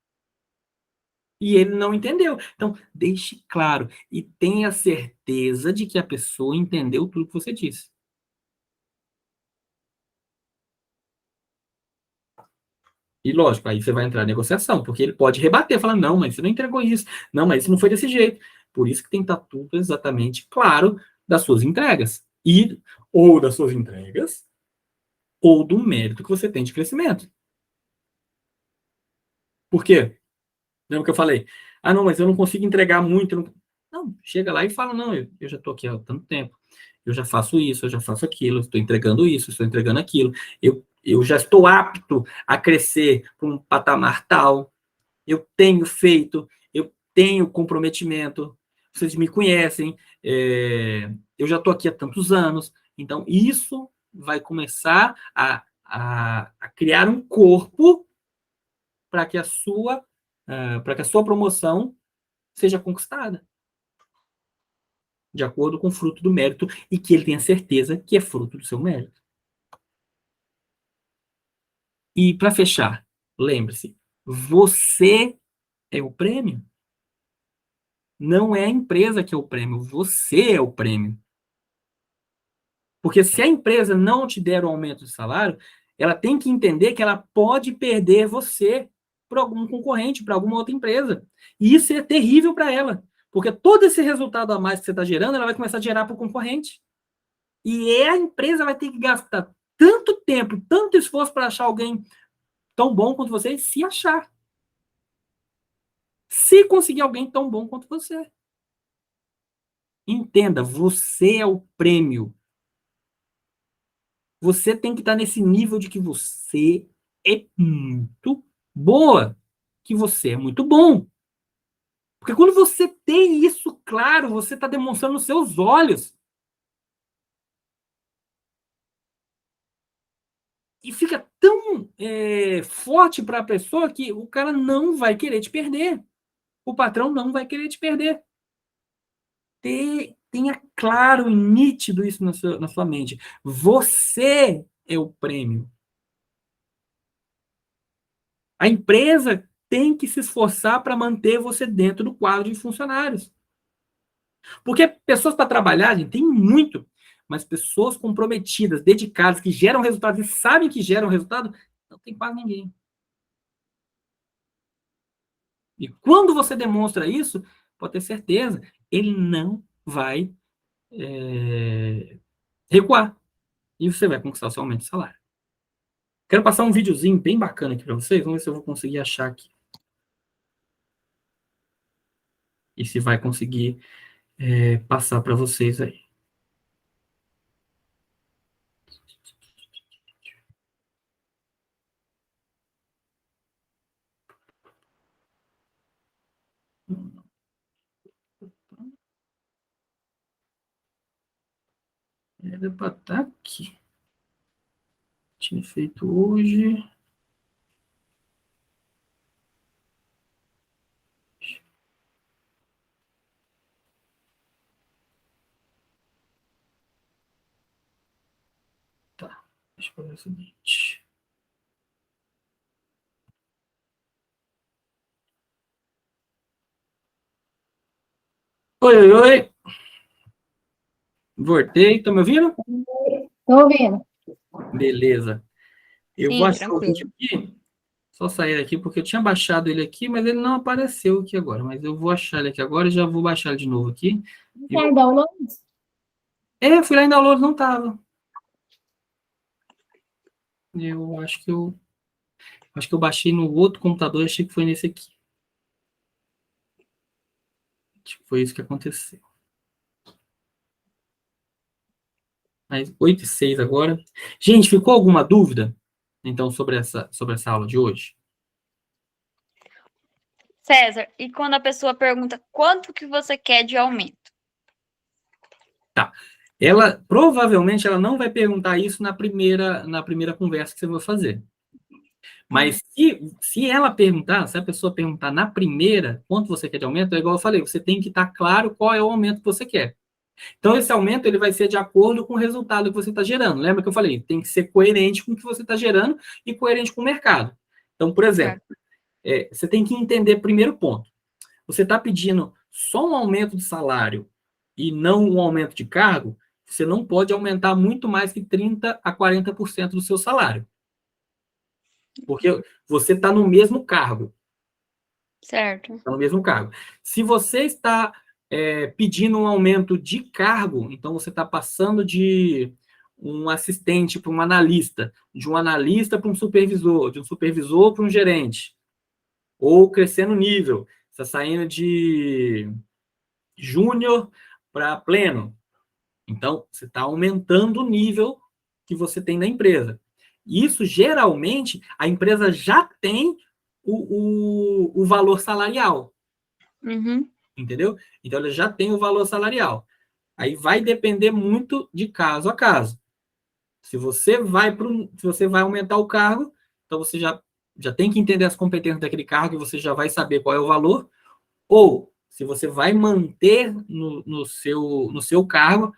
E ele não entendeu. Então, deixe claro e tenha certeza de que a pessoa entendeu tudo que você disse. E lógico, aí você vai entrar em negociação, porque ele pode rebater, falar, não, mas você não entregou isso, não, mas isso não foi desse jeito. Por isso que tem que estar tudo exatamente claro das suas entregas. E, ou das suas entregas, ou do mérito que você tem de crescimento. Por quê? Lembra que eu falei? Ah, não, mas eu não consigo entregar muito. Não, chega lá e fala, não, eu já estou aqui há tanto tempo, eu já faço isso, eu já faço aquilo, estou entregando isso, estou entregando aquilo, eu já estou apto a crescer para um patamar tal, eu tenho feito, eu tenho comprometimento, vocês me conhecem, eu já estou aqui há tantos anos, então isso vai começar a criar um corpo para que para que a sua promoção seja conquistada, de acordo com o fruto do mérito, e que ele tenha certeza que é fruto do seu mérito. E para fechar, lembre-se, você é o prêmio. Não é a empresa que é o prêmio, você é o prêmio. Porque se a empresa não te der o aumento de salário, ela tem que entender que ela pode perder você para algum concorrente, para alguma outra empresa. E isso é terrível para ela. Porque todo esse resultado a mais que você está gerando, ela vai começar a gerar para o concorrente. E a empresa vai ter que gastar tanto tempo, tanto esforço para achar alguém tão bom quanto você, se achar. Se conseguir alguém tão bom quanto você. Entenda, você é o prêmio. Você tem que estar nesse nível de que você é muito boa, que você é muito bom. Porque quando você tem isso claro, você está demonstrando nos seus olhos. E fica tão forte para a pessoa que o cara não vai querer te perder. O patrão não vai querer te perder. Tenha claro e nítido isso na sua mente. Você é o prêmio. A empresa tem que se esforçar para manter você dentro do quadro de funcionários. Porque pessoas para trabalhar, gente, tem muito, mas pessoas comprometidas, dedicadas, que geram resultado e sabem que geram resultado, não tem quase ninguém. E quando você demonstra isso, pode ter certeza, ele não vai recuar. E você vai conquistar o seu aumento de salário. Quero passar um videozinho bem bacana aqui para vocês. Vamos ver se eu vou conseguir achar aqui. E se vai conseguir passar para vocês aí. Era para estar aqui. Tinha feito hoje. Tá. Deixa eu fazer o seguinte. Oi, oi, oi. Voltei. Estão me ouvindo? Tô ouvindo. Beleza. Eu vou Sim, achar o tranquilo. vídeo aqui. Só sair aqui, porque eu tinha baixado ele aqui, mas ele não apareceu aqui agora. Mas eu vou achar ele aqui agora e já vou baixar ele de novo aqui. Não E quer download? fui lá em download, não tava. Eu acho que eu baixei no outro computador, achei que foi nesse aqui. Acho que foi isso que aconteceu. Mas 8:06 agora. Gente, ficou alguma dúvida, então, sobre essa aula de hoje? César, e quando a pessoa pergunta quanto que você quer de aumento? Tá. Provavelmente, ela não vai perguntar isso na primeira conversa que você vai fazer. Mas se ela perguntar, se a pessoa perguntar na primeira, quanto você quer de aumento, é igual eu falei, você tem que estar claro qual é o aumento que você quer. Então, esse aumento ele vai ser de acordo com o resultado que você está gerando. Lembra que eu falei? Tem que ser coerente com o que você está gerando e coerente com o mercado. Então, por exemplo, você tem que entender primeiro ponto. Você está pedindo só um aumento de salário e não um aumento de cargo, você não pode aumentar muito mais que 30% a 40% do seu salário. Porque você está no mesmo cargo. Certo. Está no mesmo cargo. Se você está pedindo um aumento de cargo, então você está passando de um assistente para um analista, de um analista para um supervisor, de um supervisor para um gerente, ou crescendo nível, está saindo de júnior para pleno. Então, você está aumentando o nível que você tem na empresa. Isso, geralmente, a empresa já tem o valor salarial. Uhum. Entendeu? Então, ela já tem o valor salarial. Aí vai depender muito de caso a caso. Se você vai aumentar o cargo, então você já tem que entender as competências daquele cargo e você já vai saber qual é o valor. Ou, se você vai manter no seu cargo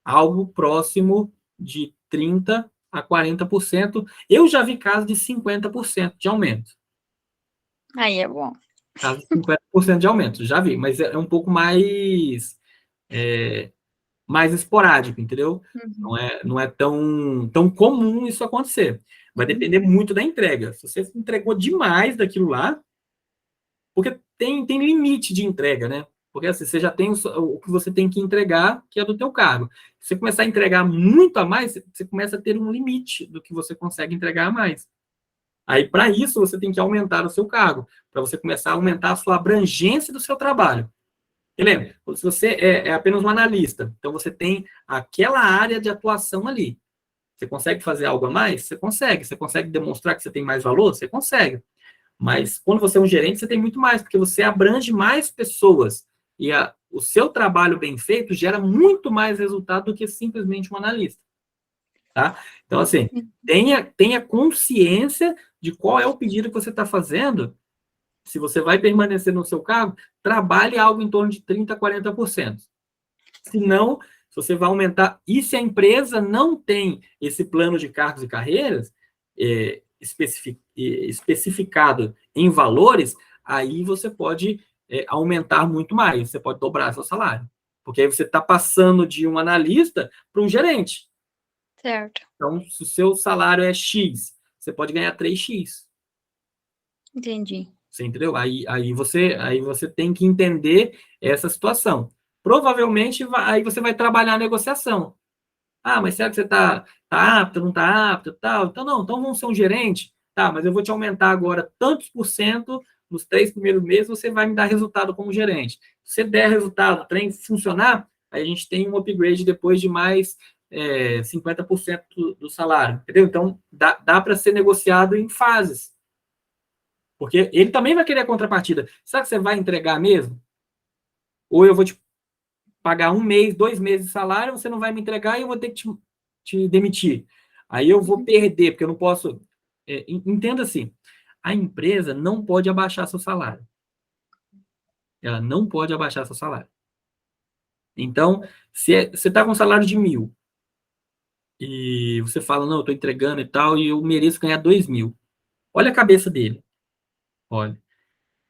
algo próximo de 30% a 40%. Eu já vi casos de 50% de aumento. Aí é bom. Caso de 50% de aumento, já vi, mas é um pouco mais esporádico, entendeu? Uhum. Não é tão comum isso acontecer. Vai depender muito da entrega. Se você entregou demais daquilo lá, porque tem limite de entrega, né? Porque assim, você já tem o que você tem que entregar, que é do teu cargo. Se você começar a entregar muito a mais, você começa a ter um limite do que você consegue entregar a mais. Aí, para isso, você tem que aumentar o seu cargo, para você começar a aumentar a sua abrangência do seu trabalho. E lembra, se você é apenas um analista, então você tem aquela área de atuação ali. Você consegue fazer algo a mais? Você consegue. Você consegue demonstrar que você tem mais valor? Você consegue. Mas quando você é um gerente, você tem muito mais, porque você abrange mais pessoas. E o seu trabalho bem feito gera muito mais resultado do que simplesmente um analista. Tá? Então, assim, tenha consciência de qual é o pedido que você está fazendo. Se você vai permanecer no seu cargo, trabalhe algo em torno de 30% a 40%. Senão, se você vai aumentar. E se a empresa não tem esse plano de cargos e carreiras especificado em valores, aí você pode aumentar muito mais. Você pode dobrar seu salário. Porque aí você está passando de um analista para um gerente. Certo. Então, se o seu salário é X, você pode ganhar 3x. Entendi. Você entendeu? Aí você tem que entender essa situação. Provavelmente, aí você vai trabalhar a negociação. Ah, mas será que você está apto, não está apto, tal? Então, não, então vamos ser um gerente. Tá, mas eu vou te aumentar agora tantos por cento nos 3 primeiros meses, você vai me dar resultado como gerente. Se você der resultado, o trem funcionar, aí a gente tem um upgrade depois de mais 50% do salário, entendeu? Então, dá para ser negociado em fases. Porque ele também vai querer a contrapartida. Será que você vai entregar mesmo? Ou eu vou te pagar 1 mês, 2 meses de salário, você não vai me entregar e eu vou ter que te demitir. Aí eu vou perder, porque eu não posso... entenda assim, a empresa não pode abaixar seu salário. Ela não pode abaixar seu salário. Então, se você está com um salário de 1.000 e você fala, não, eu estou entregando e tal, e eu mereço ganhar 2.000. Olha a cabeça dele. Olha.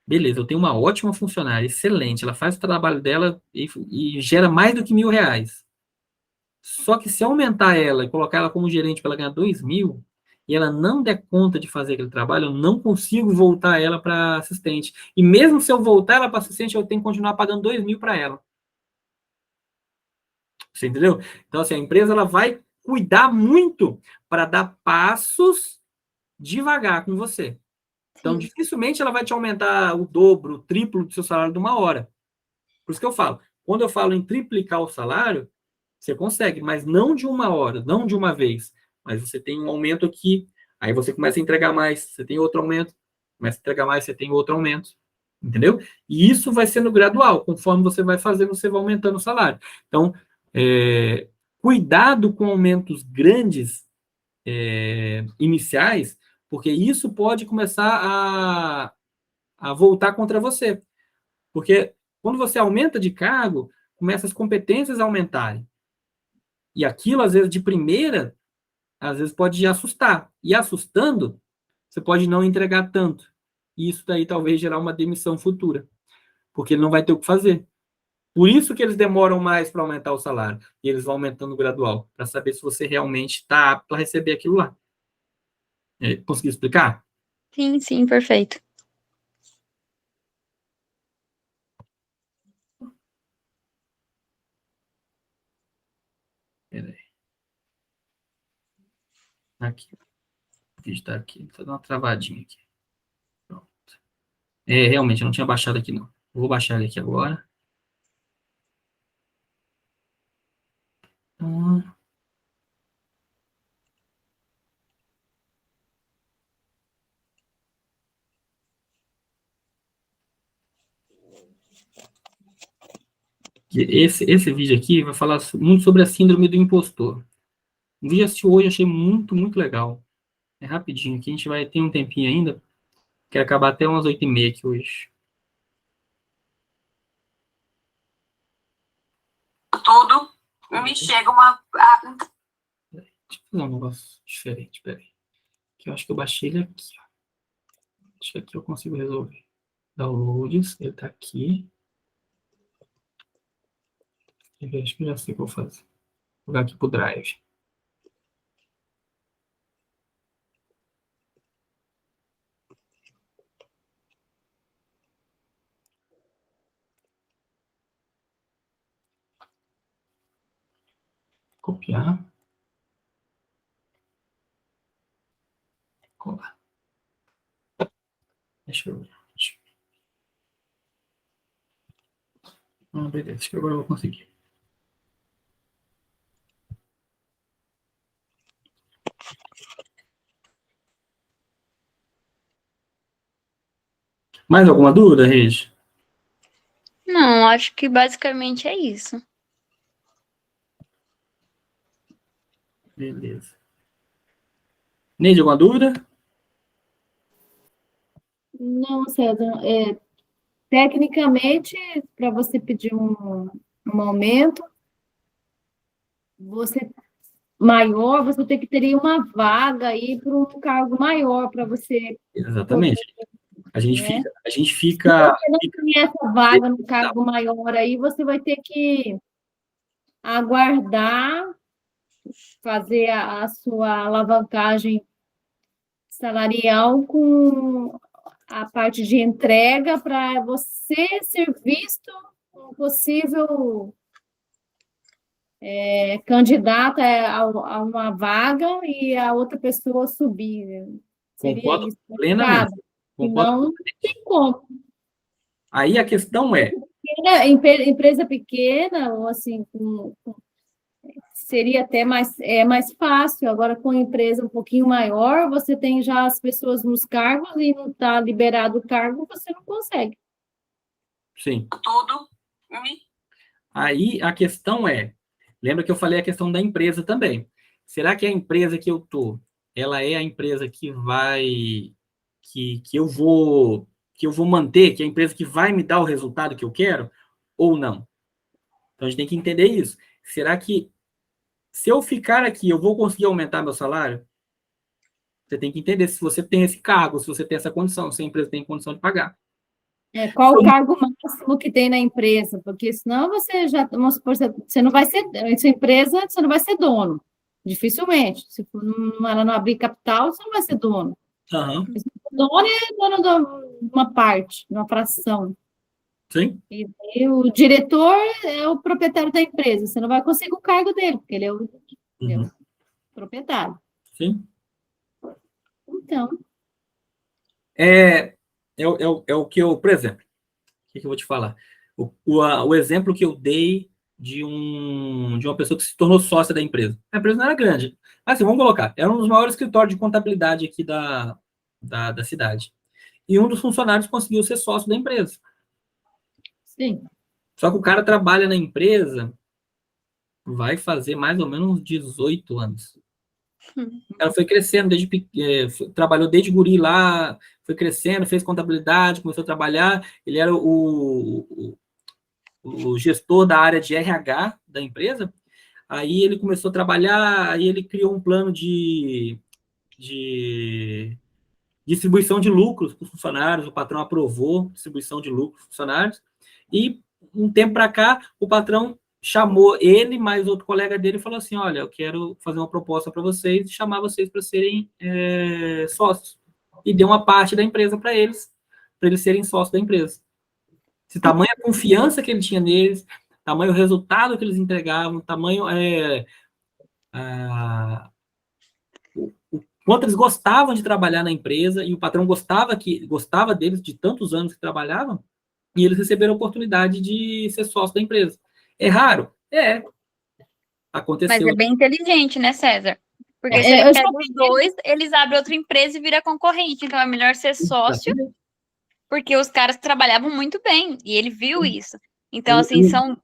Beleza, eu tenho uma ótima funcionária, excelente, ela faz o trabalho dela e gera mais do que R$ 1.000. Só que se aumentar ela e colocar ela como gerente para ela ganhar 2.000, e ela não der conta de fazer aquele trabalho, eu não consigo voltar ela para assistente. E mesmo se eu voltar ela para assistente, eu tenho que continuar pagando 2.000 para ela. Você entendeu? Então, assim, a empresa ela vai cuidar muito para dar passos devagar com você. Então, dificilmente ela vai te aumentar o dobro, o triplo do seu salário de uma hora. Por isso que eu falo, quando eu falo em triplicar o salário, você consegue, mas não de uma hora, não de uma vez. Mas você tem um aumento aqui, aí você começa a entregar mais, você tem outro aumento, começa a entregar mais, você tem outro aumento. Entendeu? E isso vai sendo gradual, conforme você vai fazendo, você vai aumentando o salário. Então, cuidado com aumentos grandes iniciais, porque isso pode começar a voltar contra você. Porque quando você aumenta de cargo, começa as competências a aumentarem. E aquilo, às vezes, de primeira, às vezes pode assustar. E assustando, você pode não entregar tanto. E isso daí talvez gerar uma demissão futura. Porque ele não vai ter o que fazer. Por isso que eles demoram mais para aumentar o salário. E eles vão aumentando gradual, para saber se você realmente está apto a receber aquilo lá. Consegui explicar? Sim, sim, perfeito. Peraí. Aqui. O vídeo está aqui. Vou dar uma travadinha aqui. Pronto. Realmente, eu não tinha baixado aqui, não. Vou baixar ele aqui agora. Esse vídeo aqui vai falar muito sobre a síndrome do impostor. Um vídeo assisti hoje, achei muito, muito legal. É rapidinho aqui, a gente vai ter um tempinho ainda. Quero acabar até umas 8h30 aqui hoje. Tudo, me chega uma... Deixa eu fazer um negócio diferente, peraí. Que eu acho que eu baixei ele aqui, ó. Acho que aqui eu consigo resolver. Downloads, ele tá aqui. Acho que eu já sei o que eu vou fazer. Vou jogar aqui pro Drive. Copiar. Colar. Deixa eu ver. Beleza, acho que agora eu vou conseguir. Mais alguma dúvida, Regi? Não, acho que basicamente é isso. Beleza. Neide, alguma dúvida? Não, César. Tecnicamente, para você pedir um aumento, você maior, você tem que ter uma vaga aí para um cargo maior para você poder, Exatamente. A gente né? fica. A gente Se fica. você não tem essa vaga no cargo maior aí, você vai ter que aguardar, fazer a sua alavancagem salarial com a parte de entrega para você ser visto um possível candidata a uma vaga e a outra pessoa subir, né? Seria Concordo isso, plenamente. Concordo. senão não tem como. Aí a questão é. Empresa pequena, ou assim, seria até mais fácil. Agora, com empresa um pouquinho maior, você tem já as pessoas nos cargos e não está liberado o cargo, você não consegue. Sim. Tudo, Aí a questão é. Lembra que eu falei a questão da empresa também. Será que a empresa que eu tô, ela é a empresa que vai. Que eu vou manter, que é a empresa que vai me dar o resultado que eu quero, ou não? Então a gente tem que entender isso. Será que se eu ficar aqui, eu vou conseguir aumentar meu salário? Você tem que entender se você tem esse cargo, se você tem essa condição, se a empresa tem condição de pagar. Qual o cargo máximo que tem na empresa? Porque senão você já, vamos supor, você não vai ser, essa empresa, você não vai ser dono, dificilmente. Se ela não abrir capital, você não vai ser dono. Uhum. Dono é dono de uma parte, de uma fração. Sim. E o diretor é o proprietário da empresa. Você não vai conseguir o cargo dele, porque ele é o proprietário. Sim. Então. É o que eu, por exemplo, o que eu vou te falar? O exemplo que eu dei de uma pessoa que se tornou sócia da empresa. A empresa não era grande. Mas, assim, vamos colocar, era um dos maiores escritórios de contabilidade aqui da cidade. E um dos funcionários conseguiu ser sócio da empresa. Sim. Só que o cara trabalha na empresa, vai fazer mais ou menos uns 18 anos. Ela foi crescendo, trabalhou desde guri lá, foi crescendo, fez contabilidade, começou a trabalhar. Ele era o gestor da área de RH da empresa. Aí ele começou a trabalhar, aí ele criou um plano de distribuição de lucros para os funcionários, o patrão aprovou distribuição de lucros para os funcionários, e um tempo para cá, o patrão chamou ele, mais outro colega dele, e falou assim, olha, eu quero fazer uma proposta para vocês, e chamar vocês para serem sócios. E deu uma parte da empresa para eles serem sócios da empresa. Se tamanha confiança que ele tinha neles, tamanho resultado que eles entregavam, tamanho o quanto eles gostavam de trabalhar na empresa, e o patrão gostava deles de tantos anos que trabalhavam, e eles receberam a oportunidade de ser sócio da empresa. É raro? É. Mas Aconteceu. é bem inteligente, né, César? Porque se Eu ele já pega os dois, eles abrem outra empresa e vira concorrente. Então é melhor ser sócio, porque os caras trabalhavam muito bem, e ele viu isso. Então, assim, são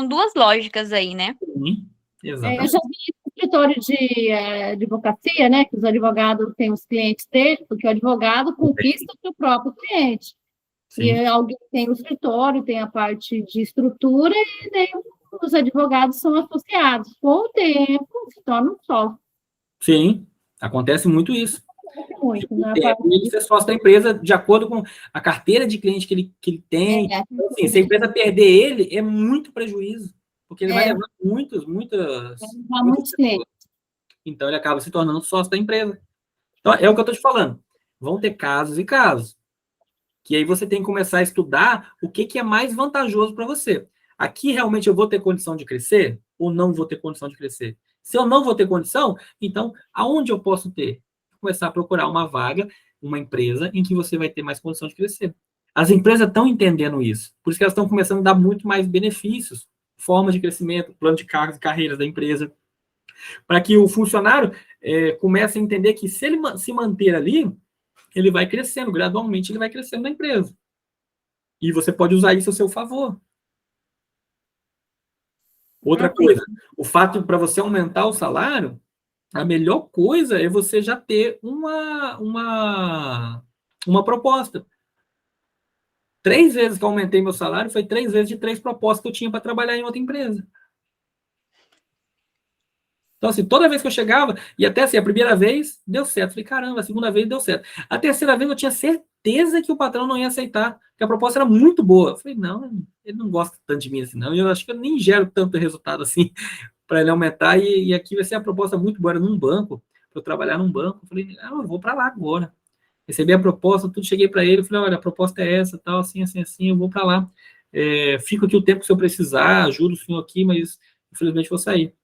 duas lógicas aí, né? Sim, Eu exatamente. já vi escritório de advocacia, né? Que os advogados têm os clientes dele, porque o advogado conquista o seu próprio cliente. Sim. E alguém tem o escritório, tem a parte de estrutura, e daí os advogados são associados. Com o tempo, se tornam só. Sim, acontece muito isso. Muito, né? Ele ser sócio da empresa de acordo com a carteira de cliente que ele tem. Então, assim, se a empresa perder ele, é muito prejuízo, porque ele vai levar muitos clientes. Então, ele acaba se tornando sócio da empresa. Então, é o que eu estou te falando. Vão ter casos e casos. Que aí você tem que começar a estudar o que é mais vantajoso para você. Aqui, realmente, eu vou ter condição de crescer ou não vou ter condição de crescer? Se eu não vou ter condição, então, aonde eu posso ter? Começar a procurar uma vaga, uma empresa em que você vai ter mais condição de crescer. As empresas estão entendendo isso. Por isso que elas estão começando a dar muito mais benefícios, formas de crescimento, plano de cargos e carreiras da empresa, para que o funcionário comece a entender que se ele se manter ali, ele vai crescendo, gradualmente ele vai crescendo na empresa. E você pode usar isso a seu favor. Outra coisa, o fato para você aumentar o salário, a melhor coisa é você já ter uma proposta. 3 vezes que eu aumentei meu salário, foi 3 vezes de 3 propostas que eu tinha para trabalhar em outra empresa. Então, assim, toda vez que eu chegava, e até assim, a primeira vez deu certo. Falei, caramba, a segunda vez deu certo. A terceira vez eu tinha certeza que o patrão não ia aceitar, porque a proposta era muito boa. Eu falei, não, ele não gosta tanto de mim assim, não. E eu acho que eu nem gero tanto resultado assim para ele aumentar. E aqui vai ser a proposta muito boa, era num banco, para eu trabalhar num banco. Eu falei, eu vou para lá agora. Recebi a proposta, tudo, cheguei para ele, falei, olha, a proposta é essa, tal, assim, assim, assim, eu vou para lá. Fico aqui o tempo que o senhor precisar, ajudo o senhor aqui, mas infelizmente vou sair.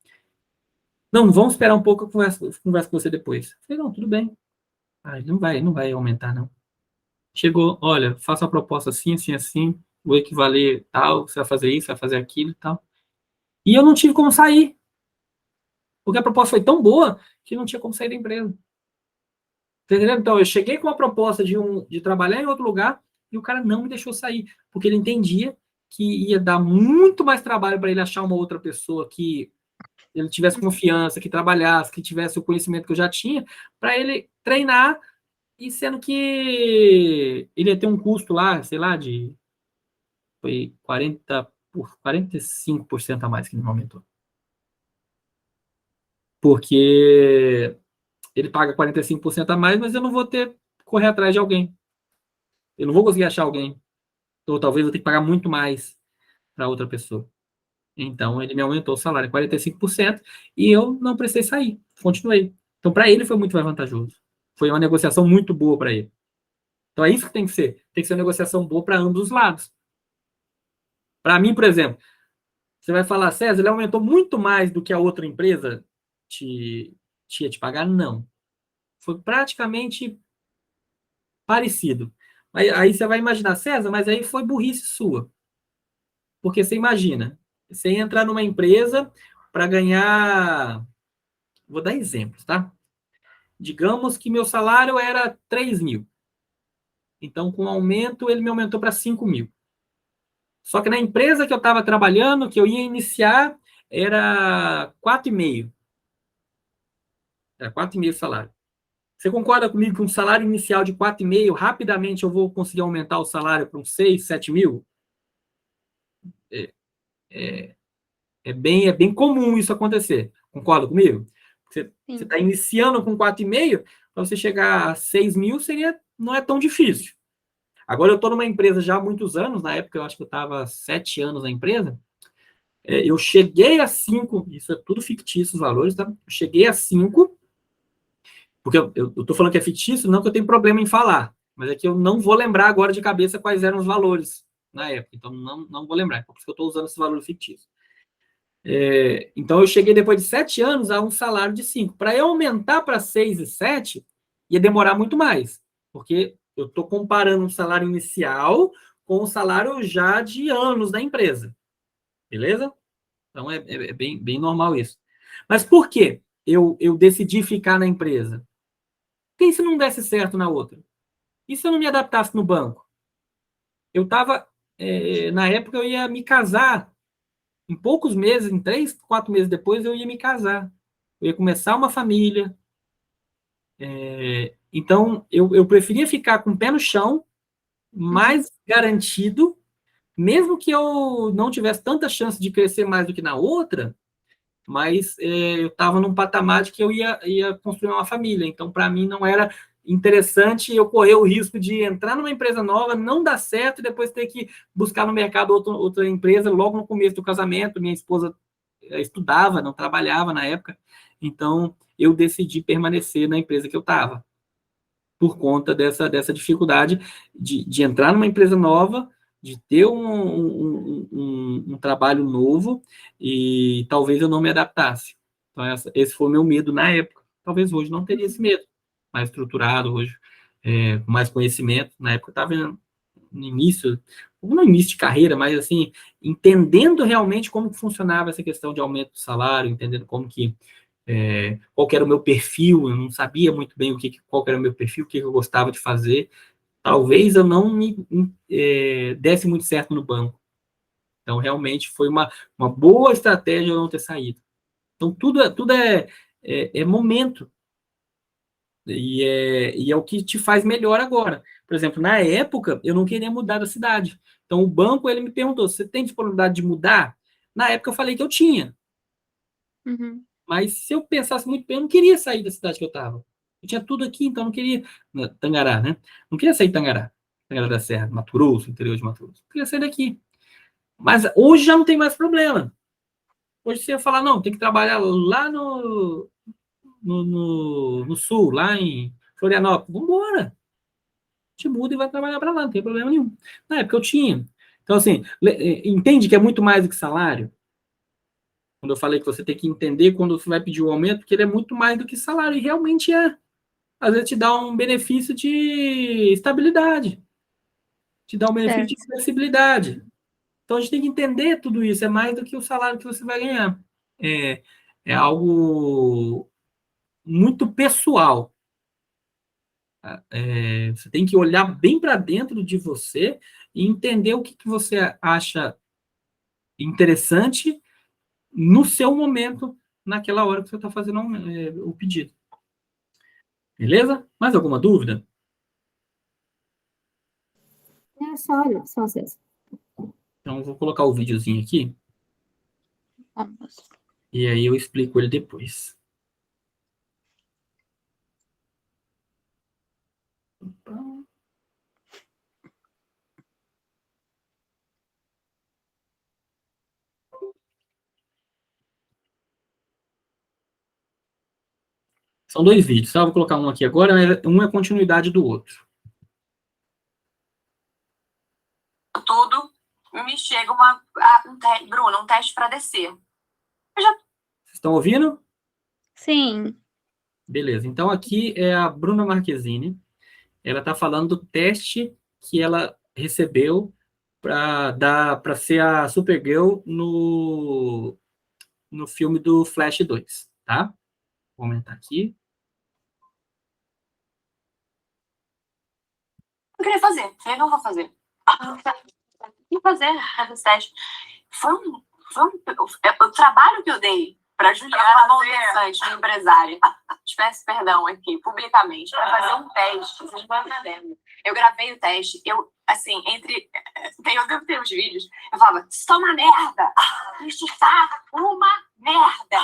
Não, vamos esperar um pouco, eu converso com você depois. Eu falei, não, tudo bem. Não vai aumentar, não. Chegou, olha, faça uma proposta assim, assim, assim, vou equivaler tal, você vai fazer isso, vai fazer aquilo e tal. E eu não tive como sair. Porque a proposta foi tão boa que não tinha como sair da empresa. Entendeu? Então, eu cheguei com uma proposta de trabalhar em outro lugar e o cara não me deixou sair, porque ele entendia que ia dar muito mais trabalho para ele achar uma outra pessoa que ele tivesse confiança, que trabalhasse, que tivesse o conhecimento que eu já tinha, para ele treinar, e sendo que ele ia ter um custo lá, sei lá, foi 45% a mais que ele aumentou. Porque ele paga 45% a mais, mas eu não vou correr atrás de alguém. Eu não vou conseguir achar alguém. Ou talvez eu tenha que pagar muito mais para outra pessoa. Então, ele me aumentou o salário em 45% e eu não precisei sair. Continuei. Então, para ele foi muito mais vantajoso. Foi uma negociação muito boa para ele. Então, é isso que tem que ser. Tem que ser uma negociação boa para ambos os lados. Para mim, por exemplo, você vai falar, César, ele aumentou muito mais do que a outra empresa tinha te pagar? Não. Foi praticamente parecido. Aí você vai imaginar, César, mas aí foi burrice sua. Porque você imagina, você entrar numa empresa para ganhar... Vou dar exemplos, tá? Digamos que meu salário era 3 mil. Então, com o aumento, ele me aumentou para 5 mil. Só que na empresa que eu estava trabalhando, que eu ia iniciar, era 4,5. Era 4,5 o salário. Você concorda comigo que um salário inicial de 4,5, rapidamente eu vou conseguir aumentar o salário para uns 6, 7 mil? É, é bem comum isso acontecer. Concorda comigo? Você Sim. está iniciando com 4,5, para você chegar a 6 mil não é tão difícil. Agora eu estou numa empresa já há muitos anos, na época eu acho que eu estava 7 anos na empresa, eu cheguei a 5, isso é tudo fictício os valores, tá? Eu cheguei a 5, porque eu estou falando que é fictício, não que eu tenho problema em falar, mas é que eu não vou lembrar agora de cabeça quais eram os valores na época, então não vou lembrar, por isso que eu estou usando esse valor fictício. Então eu cheguei depois de 7 anos a um salário de 5. Para eu aumentar para 6 e 7, ia demorar muito mais, porque eu estou comparando um salário inicial com o salário já de anos da empresa. Beleza? Então é bem normal isso. Mas por que eu decidi ficar na empresa? Porque e se não desse certo na outra? E se eu não me adaptasse no banco? Eu estava, na época, eu ia me casar. Em poucos meses, em 3, 4 meses depois, eu ia me casar. Eu ia começar uma família. Então, eu preferia ficar com o pé no chão, mais garantido, mesmo que eu não tivesse tanta chance de crescer mais do que na outra, mas eu estava num patamar de que eu ia construir uma família. Então, para mim, não era interessante eu correr o risco de entrar numa empresa nova, não dar certo e depois ter que buscar no mercado outra empresa logo no começo do casamento. Minha esposa estudava, não trabalhava na época, então eu decidi permanecer na empresa que eu estava, por conta dessa dificuldade de entrar numa empresa nova, de ter um trabalho novo e talvez eu não me adaptasse. Então, esse foi o meu medo na época. Talvez hoje não teria esse medo. Mais estruturado hoje, com mais conhecimento. Na época eu estava no início de carreira, mas assim, entendendo realmente como que funcionava essa questão de aumento do salário, entendendo como que qual que era o meu perfil, eu não sabia muito bem qual que era o meu perfil, o que eu gostava de fazer. Talvez eu não me desse muito certo no banco. Então, realmente, foi uma boa estratégia eu não ter saído. Então, tudo é momento. E é o que te faz melhor agora. Por exemplo, na época, eu não queria mudar da cidade. Então, o banco, ele me perguntou, você tem disponibilidade de mudar? Na época, eu falei que eu tinha. Uhum. Mas se eu pensasse muito bem, eu não queria sair da cidade que eu estava. Eu tinha tudo aqui, então eu não queria... Tangará, né? Não queria sair de Tangará. Tangará da Serra, Mato Grosso, interior de Mato Grosso. Eu queria sair daqui. Mas hoje já não tem mais problema. Hoje você ia falar, não, tem que trabalhar lá no sul, lá em Florianópolis. Vamos embora. A gente muda e vai trabalhar para lá, não tem problema nenhum. Na época eu tinha. Então, assim, entende que é muito mais do que salário? Quando eu falei que você tem que entender quando você vai pedir o aumento, que ele é muito mais do que salário, e realmente é. Às vezes te dá um benefício de estabilidade, te dá um benefício de Certo. flexibilidade. Então a gente tem que entender tudo isso, é mais do que o salário que você vai ganhar. É algo muito pessoal. Você tem que olhar bem para dentro de você e entender o que você acha interessante no seu momento, naquela hora que você está fazendo o pedido. Beleza? Mais alguma dúvida? Só César. Então, eu vou colocar o videozinho aqui Vamos. e aí eu explico ele depois. São 2 vídeos, tá? Eu vou colocar um aqui agora, um é continuidade do outro. Tudo, me chega Bruno, um teste para descer. Vocês estão ouvindo? Sim. Beleza. Então, aqui é a Bruna Marquezine. Ela está falando do teste que ela recebeu para ser a Supergirl no filme do Flash 2, tá? Vou aumentar aqui. Eu queria fazer, falei, não vou fazer. E fazer esse teste. Foi o trabalho que eu dei para Juliana Montessante, minha empresária. Te peço perdão aqui, publicamente, para fazer um teste. Vocês não vão entender. Eu gravei o teste, eu, assim, eu devo ter os vídeos, eu falava, isso tá uma merda! Isso está uma merda!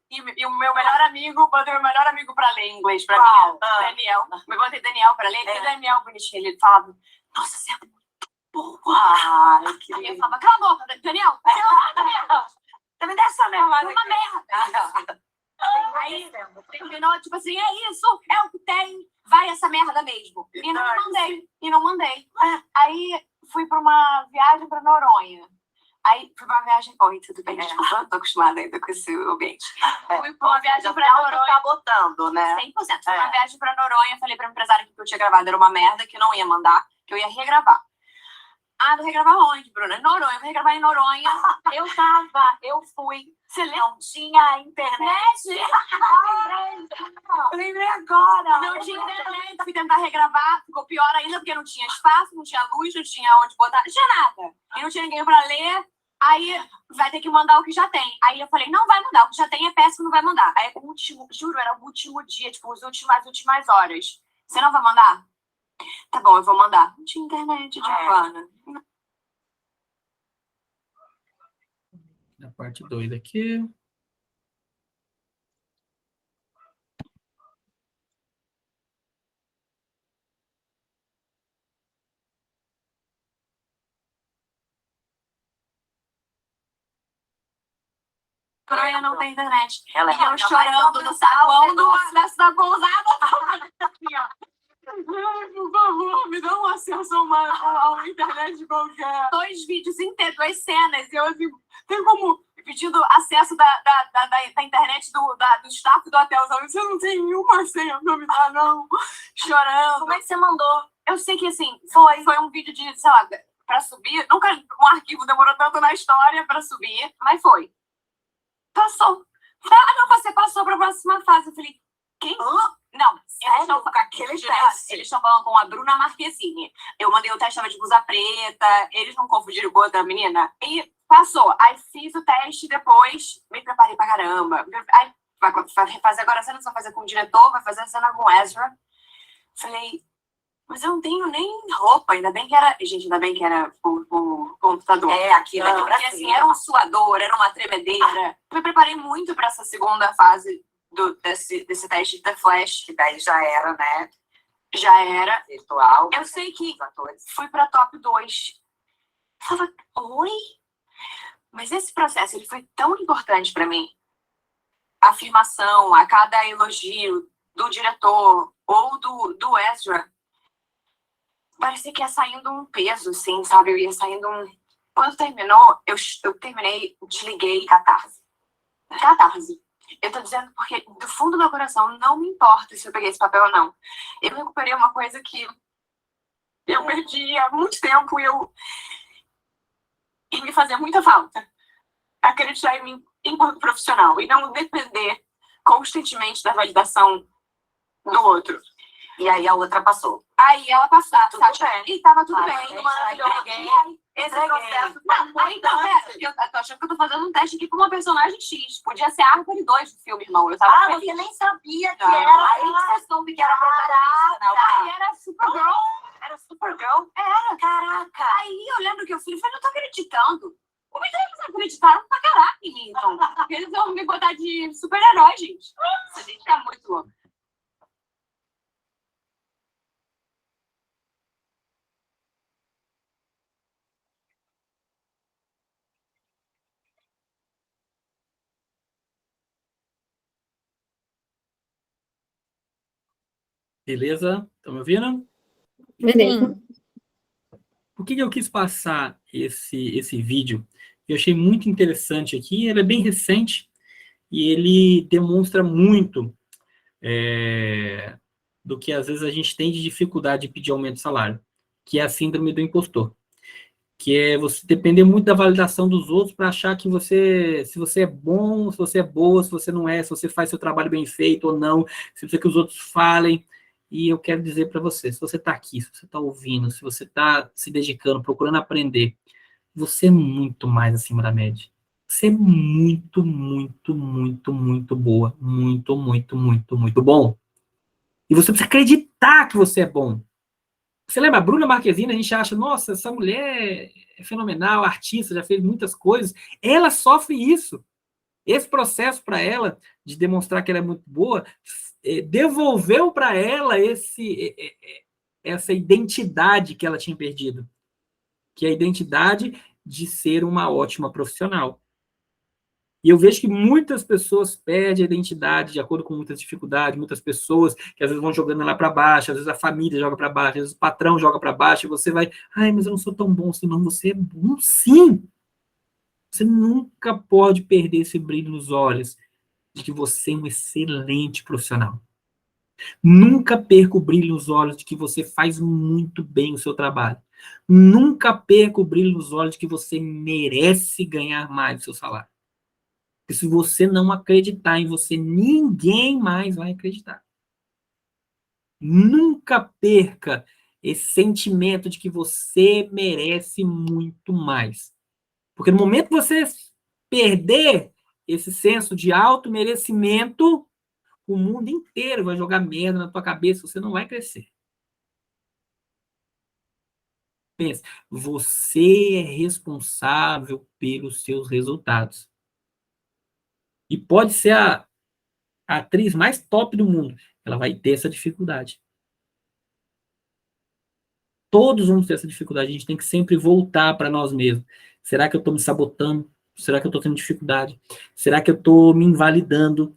E o meu melhor amigo, botei meu melhor amigo para ler inglês para mim, Daniel. Eu botei Daniel para ler, e Daniel bonitinho, ele falava, nossa, você é muito boa! Aí eu falava, cala a boca, Daniel! Também dessa merda, uma merda! Aí terminou, tipo assim, é isso, é o que tem, vai essa merda mesmo. E não mandei. Aí fui pra uma viagem pra Noronha. Aí fui pra uma viagem. Oi, tudo bem? Desculpa, eu tô acostumada ainda com esse ambiente. Fui pra uma viagem pra Noronha. Tá botando, né? 100%. Fui pra uma viagem pra Noronha, falei pra empresário que eu tinha gravado era uma merda, que não ia mandar, que eu ia regravar. Ah, vou regravar onde, Bruna? Noronha, vou regravar em Noronha. Eu fui. Você lembra? Não tinha internet. Eu lembrei agora. Não tinha internet. Fui tentar regravar, ficou pior ainda, porque não tinha espaço, não tinha luz, não tinha onde botar, não tinha nada. E não tinha ninguém pra ler. Aí vai ter que mandar o que já tem. Aí eu falei, não vai mandar, o que já tem é péssimo, não vai mandar. Aí o último, juro, era o último dia, tipo, as últimas horas. Você não vai mandar? Tá bom, eu vou mandar. Não tinha internet, Giovana. A parte 2 aqui. Noronha não tem internet. Ela E eu chorando no saguão da pousada. Por favor, me dá um acesso a uma internet qualquer. 2 vídeos inteiros, 2 cenas. Eu assim, tem como pedindo acesso da internet do staff do hotel. Sabe? Você não tem nenhuma senha pra me dar, não. Chorando. Como é que você mandou? Eu sei que assim, foi um vídeo de, sei lá, pra subir. Nunca um arquivo demorou tanto na história pra subir, mas foi. Passou. Ah, não, você passou pra próxima fase. Eu falei, quem? Não, eles estão falando com a Bruna Marquezine. Eu mandei o teste, tava de blusa preta, eles não confundiram com outra menina. E passou. Aí fiz o teste depois, me preparei pra caramba. Aí vai fazer agora a cena, vai fazer com o diretor, vai fazer a cena com o Ezra. Falei, mas eu não tenho nem roupa, ainda bem que era. Gente, ainda bem que era o computador. Aqui daqui pra porque assim, era um suador, era uma tremedeira. Eu me preparei muito pra essa segunda fase desse teste de The Flash. Que daí já era, né? Já era. Virtual. Eu sei que fui pra top 2. Falava, oi? Mas esse processo, ele foi tão importante pra mim. A afirmação, a cada elogio do diretor ou do Ezra, parecia que ia saindo um peso, assim, sabe? Eu ia saindo um... Quando terminou, eu terminei, desliguei Catarse. Eu tô dizendo porque, do fundo do meu coração, não me importa se eu peguei esse papel ou não. Eu recuperei uma coisa que eu perdi há muito tempo e me fazia muita falta. Acreditar em mim enquanto profissional e não depender constantemente da validação do outro. E aí a outra passou. Aí ela passava, Tudo sabe? bem. E tava tudo Parabéns, bem, maravilhoso. entreguei. Esse processo foi muito... Eu tô achando que eu tô fazendo um teste aqui com uma personagem X. Podia ser a árvore 2 do filme, irmão. Eu tava feliz. Você nem sabia que Não. era. Aí você soube que era protagonista. Aí era Supergirl. Era Supergirl? Era. Caraca. Aí eu lembro que eu falei, não tô acreditando. Como é que eles acreditaram pra caraca em mim, então? Porque eles vão me botar de super-herói, gente. Essa gente tá muito louca. Beleza? Estão me ouvindo? Beleza. Por que eu quis passar esse vídeo? Eu achei muito interessante aqui, ele é bem recente e ele demonstra muito do que às vezes a gente tem de dificuldade de pedir aumento de salário, que é a síndrome do impostor. que é você depender muito da validação dos outros para achar que se você é bom, se você é boa, se você não é, se você faz seu trabalho bem feito ou não, se você quer que os outros falem. E eu quero dizer para você, se você está aqui, se você está ouvindo, se você está se dedicando, procurando aprender, você é muito mais acima da média. Você é muito, muito, muito, muito boa. Muito, muito, muito, muito bom. E você precisa acreditar que você é bom. Você lembra, a Bruna Marquezine, a gente acha, nossa, essa mulher é fenomenal, artista, já fez muitas coisas. Ela sofre isso. Esse processo para ela, de demonstrar que ela é muito boa, devolveu para ela essa identidade que ela tinha perdido. Que é a identidade de ser uma ótima profissional. E eu vejo que muitas pessoas perdem a identidade de acordo com muitas dificuldades, muitas pessoas que às vezes vão jogando lá para baixo, às vezes a família joga para baixo, às vezes o patrão joga para baixo, e você vai, ai, mas eu não sou tão bom assim, não. Você é bom sim. Você nunca pode perder esse brilho nos olhos de que você é um excelente profissional. Nunca perca o brilho nos olhos de que você faz muito bem o seu trabalho. Nunca perca o brilho nos olhos de que você merece ganhar mais do seu salário. Porque se você não acreditar em você, ninguém mais vai acreditar. Nunca perca esse sentimento de que você merece muito mais. Porque no momento que você perder esse senso de auto-merecimento, o mundo inteiro vai jogar merda na tua cabeça, você não vai crescer. Pensa, você é responsável pelos seus resultados. E pode ser a atriz mais top do mundo, ela vai ter essa dificuldade. Todos vamos ter essa dificuldade, a gente tem que sempre voltar para nós mesmos. Será que eu estou me sabotando? Será que eu estou tendo dificuldade? Será que eu estou me invalidando?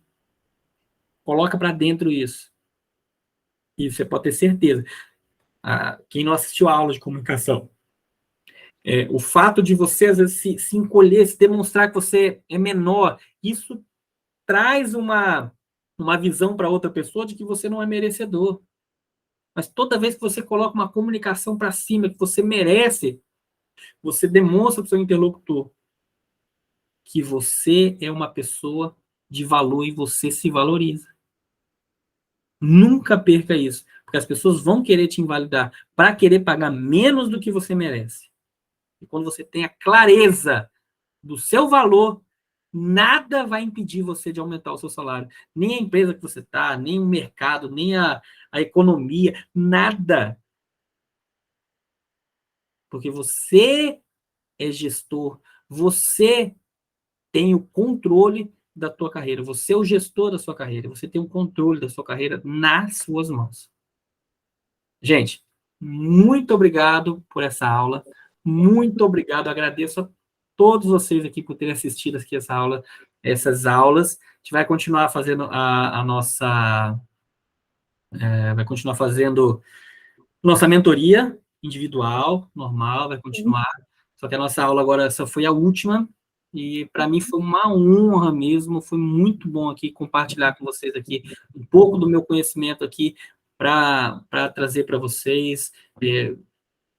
Coloca para dentro isso. E você pode ter certeza. Quem não assistiu a aula de comunicação, o fato de você, às vezes, se encolher, se demonstrar que você é menor, isso traz uma visão para outra pessoa de que você não é merecedor. Mas toda vez que você coloca uma comunicação para cima, que você merece, você demonstra para o seu interlocutor que você é uma pessoa de valor e você se valoriza. Nunca perca isso, porque as pessoas vão querer te invalidar para querer pagar menos do que você merece. E quando você tem a clareza do seu valor, nada vai impedir você de aumentar o seu salário. Nem a empresa que você está, nem o mercado, nem a economia, nada. Porque você é gestor, você tem o controle da tua carreira, você é o gestor da sua carreira, você tem o controle da sua carreira nas suas mãos. Gente, muito obrigado por essa aula, muito obrigado, agradeço a todos vocês aqui por terem assistido aqui essas aulas. A gente vai continuar fazendo a nossa... vai continuar fazendo nossa mentoria individual, normal, vai continuar. Só que a nossa aula agora, essa foi a última, e para mim foi uma honra mesmo, foi muito bom aqui compartilhar com vocês aqui um pouco do meu conhecimento aqui para trazer para vocês,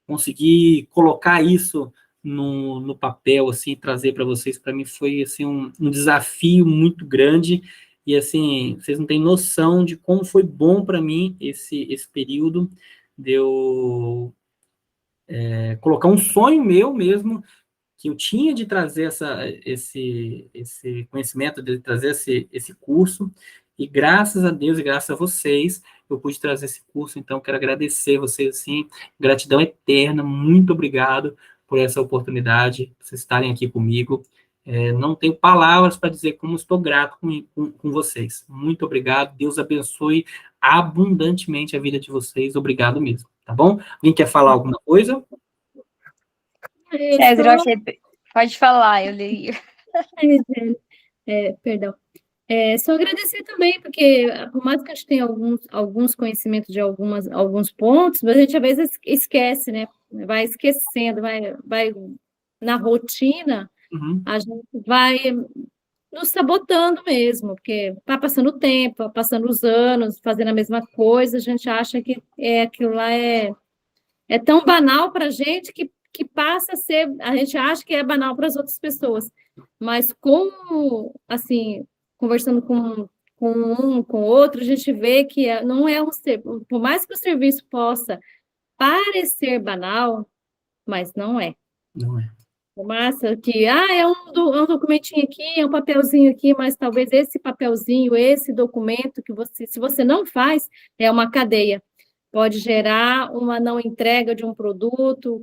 conseguir colocar isso no papel, assim, trazer para vocês, para mim foi assim, um desafio muito grande, e assim, vocês não têm noção de como foi bom para mim esse período, de eu colocar um sonho meu mesmo, que eu tinha de trazer esse conhecimento, de trazer esse curso, e graças a Deus e graças a vocês, eu pude trazer esse curso, então quero agradecer vocês, assim, gratidão eterna, muito obrigado por essa oportunidade, vocês estarem aqui comigo, não tenho palavras para dizer como estou grato com vocês, muito obrigado, Deus abençoe abundantemente a vida de vocês, obrigado mesmo, tá bom? Alguém quer falar alguma coisa? César, eu achei... Pode falar, eu leio. Perdão. Só agradecer também, porque por mais que a gente tenha alguns conhecimentos de alguns pontos, mas a gente às vezes esquece, né? Vai esquecendo, vai na rotina, a gente vai nos sabotando mesmo, porque vai passando o tempo, vai passando os anos, fazendo a mesma coisa, a gente acha que aquilo lá é tão banal para a gente que que passa a ser, a gente acha que é banal para as outras pessoas, mas como, assim, conversando com um, com outro, a gente vê que não é por mais que o serviço possa parecer banal, mas não é. Não é. Massa, que é um documentinho aqui, é um papelzinho aqui, mas talvez esse papelzinho, esse documento que você, se você não faz, é uma cadeia. Pode gerar uma não entrega de um produto,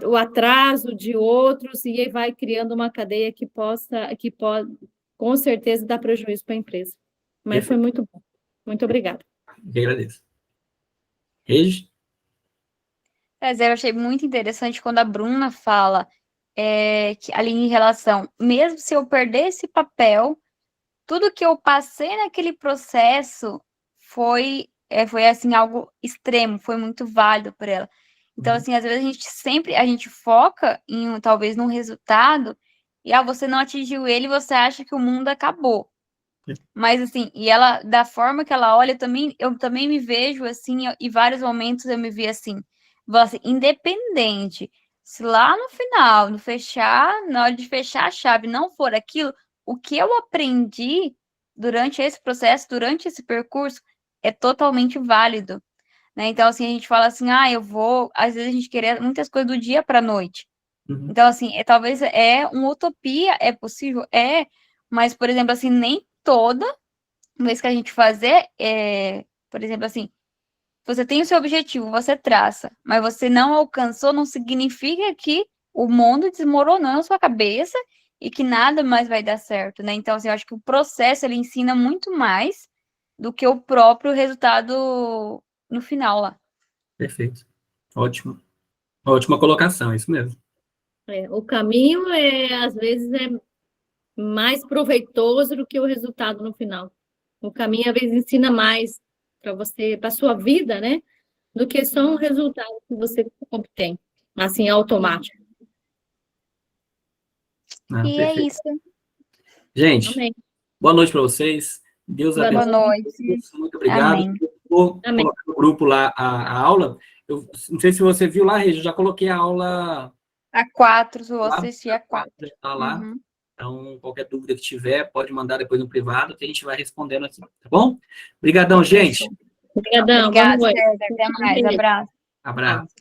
o atraso de outros, e aí vai criando uma cadeia que pode, com certeza, dar prejuízo para a empresa. Mas foi muito bom. Muito obrigada. Eu que agradeço. Regi? Eu achei muito interessante quando a Bruna fala que ali em relação, mesmo se eu perder esse papel, tudo que eu passei naquele processo foi assim, algo extremo, foi muito válido por ela. Então, assim, às vezes a gente foca talvez num resultado, e você não atingiu ele, você acha que o mundo acabou. Mas, assim, e ela, da forma que ela olha, eu também me vejo, assim, em vários momentos eu me vi assim, independente, se lá no final, na hora de fechar a chave, não for aquilo, o que eu aprendi durante esse processo, durante esse percurso, é totalmente válido, né? Então, assim, a gente fala assim, às vezes a gente quer muitas coisas do dia para a noite. Uhum. Então, assim, talvez é uma utopia, é possível, mas, por exemplo, assim, nem toda vez que a gente fazer, por exemplo, assim, você tem o seu objetivo, você traça, mas você não alcançou, não significa que o mundo desmoronou na sua cabeça e que nada mais vai dar certo, né? Então, assim, eu acho que o processo, ele ensina muito mais do que o próprio resultado no final lá. Perfeito. Ótimo. Ótima colocação, é isso mesmo. O caminho, às vezes, é mais proveitoso do que o resultado no final. O caminho, às vezes, ensina mais para você, para a sua vida, né? Do que só um resultado que você obtém, assim, automático. E Perfeito. é isso. Gente, Amém. boa noite para vocês. Deus Boa abençoe. noite. Muito obrigado. Amém. Vou Amém. colocar no grupo lá a aula. Eu não sei se você viu lá, Regi, eu já coloquei a aula A 4, vou lá. assistir a 4. Tá lá. Uhum. Então, qualquer dúvida que tiver, pode mandar depois no privado, que a gente vai respondendo aqui, tá bom? Obrigadão, gente. Obrigadão. Obrigada, Boa noite. César. Até mais. Abraço. Abraço.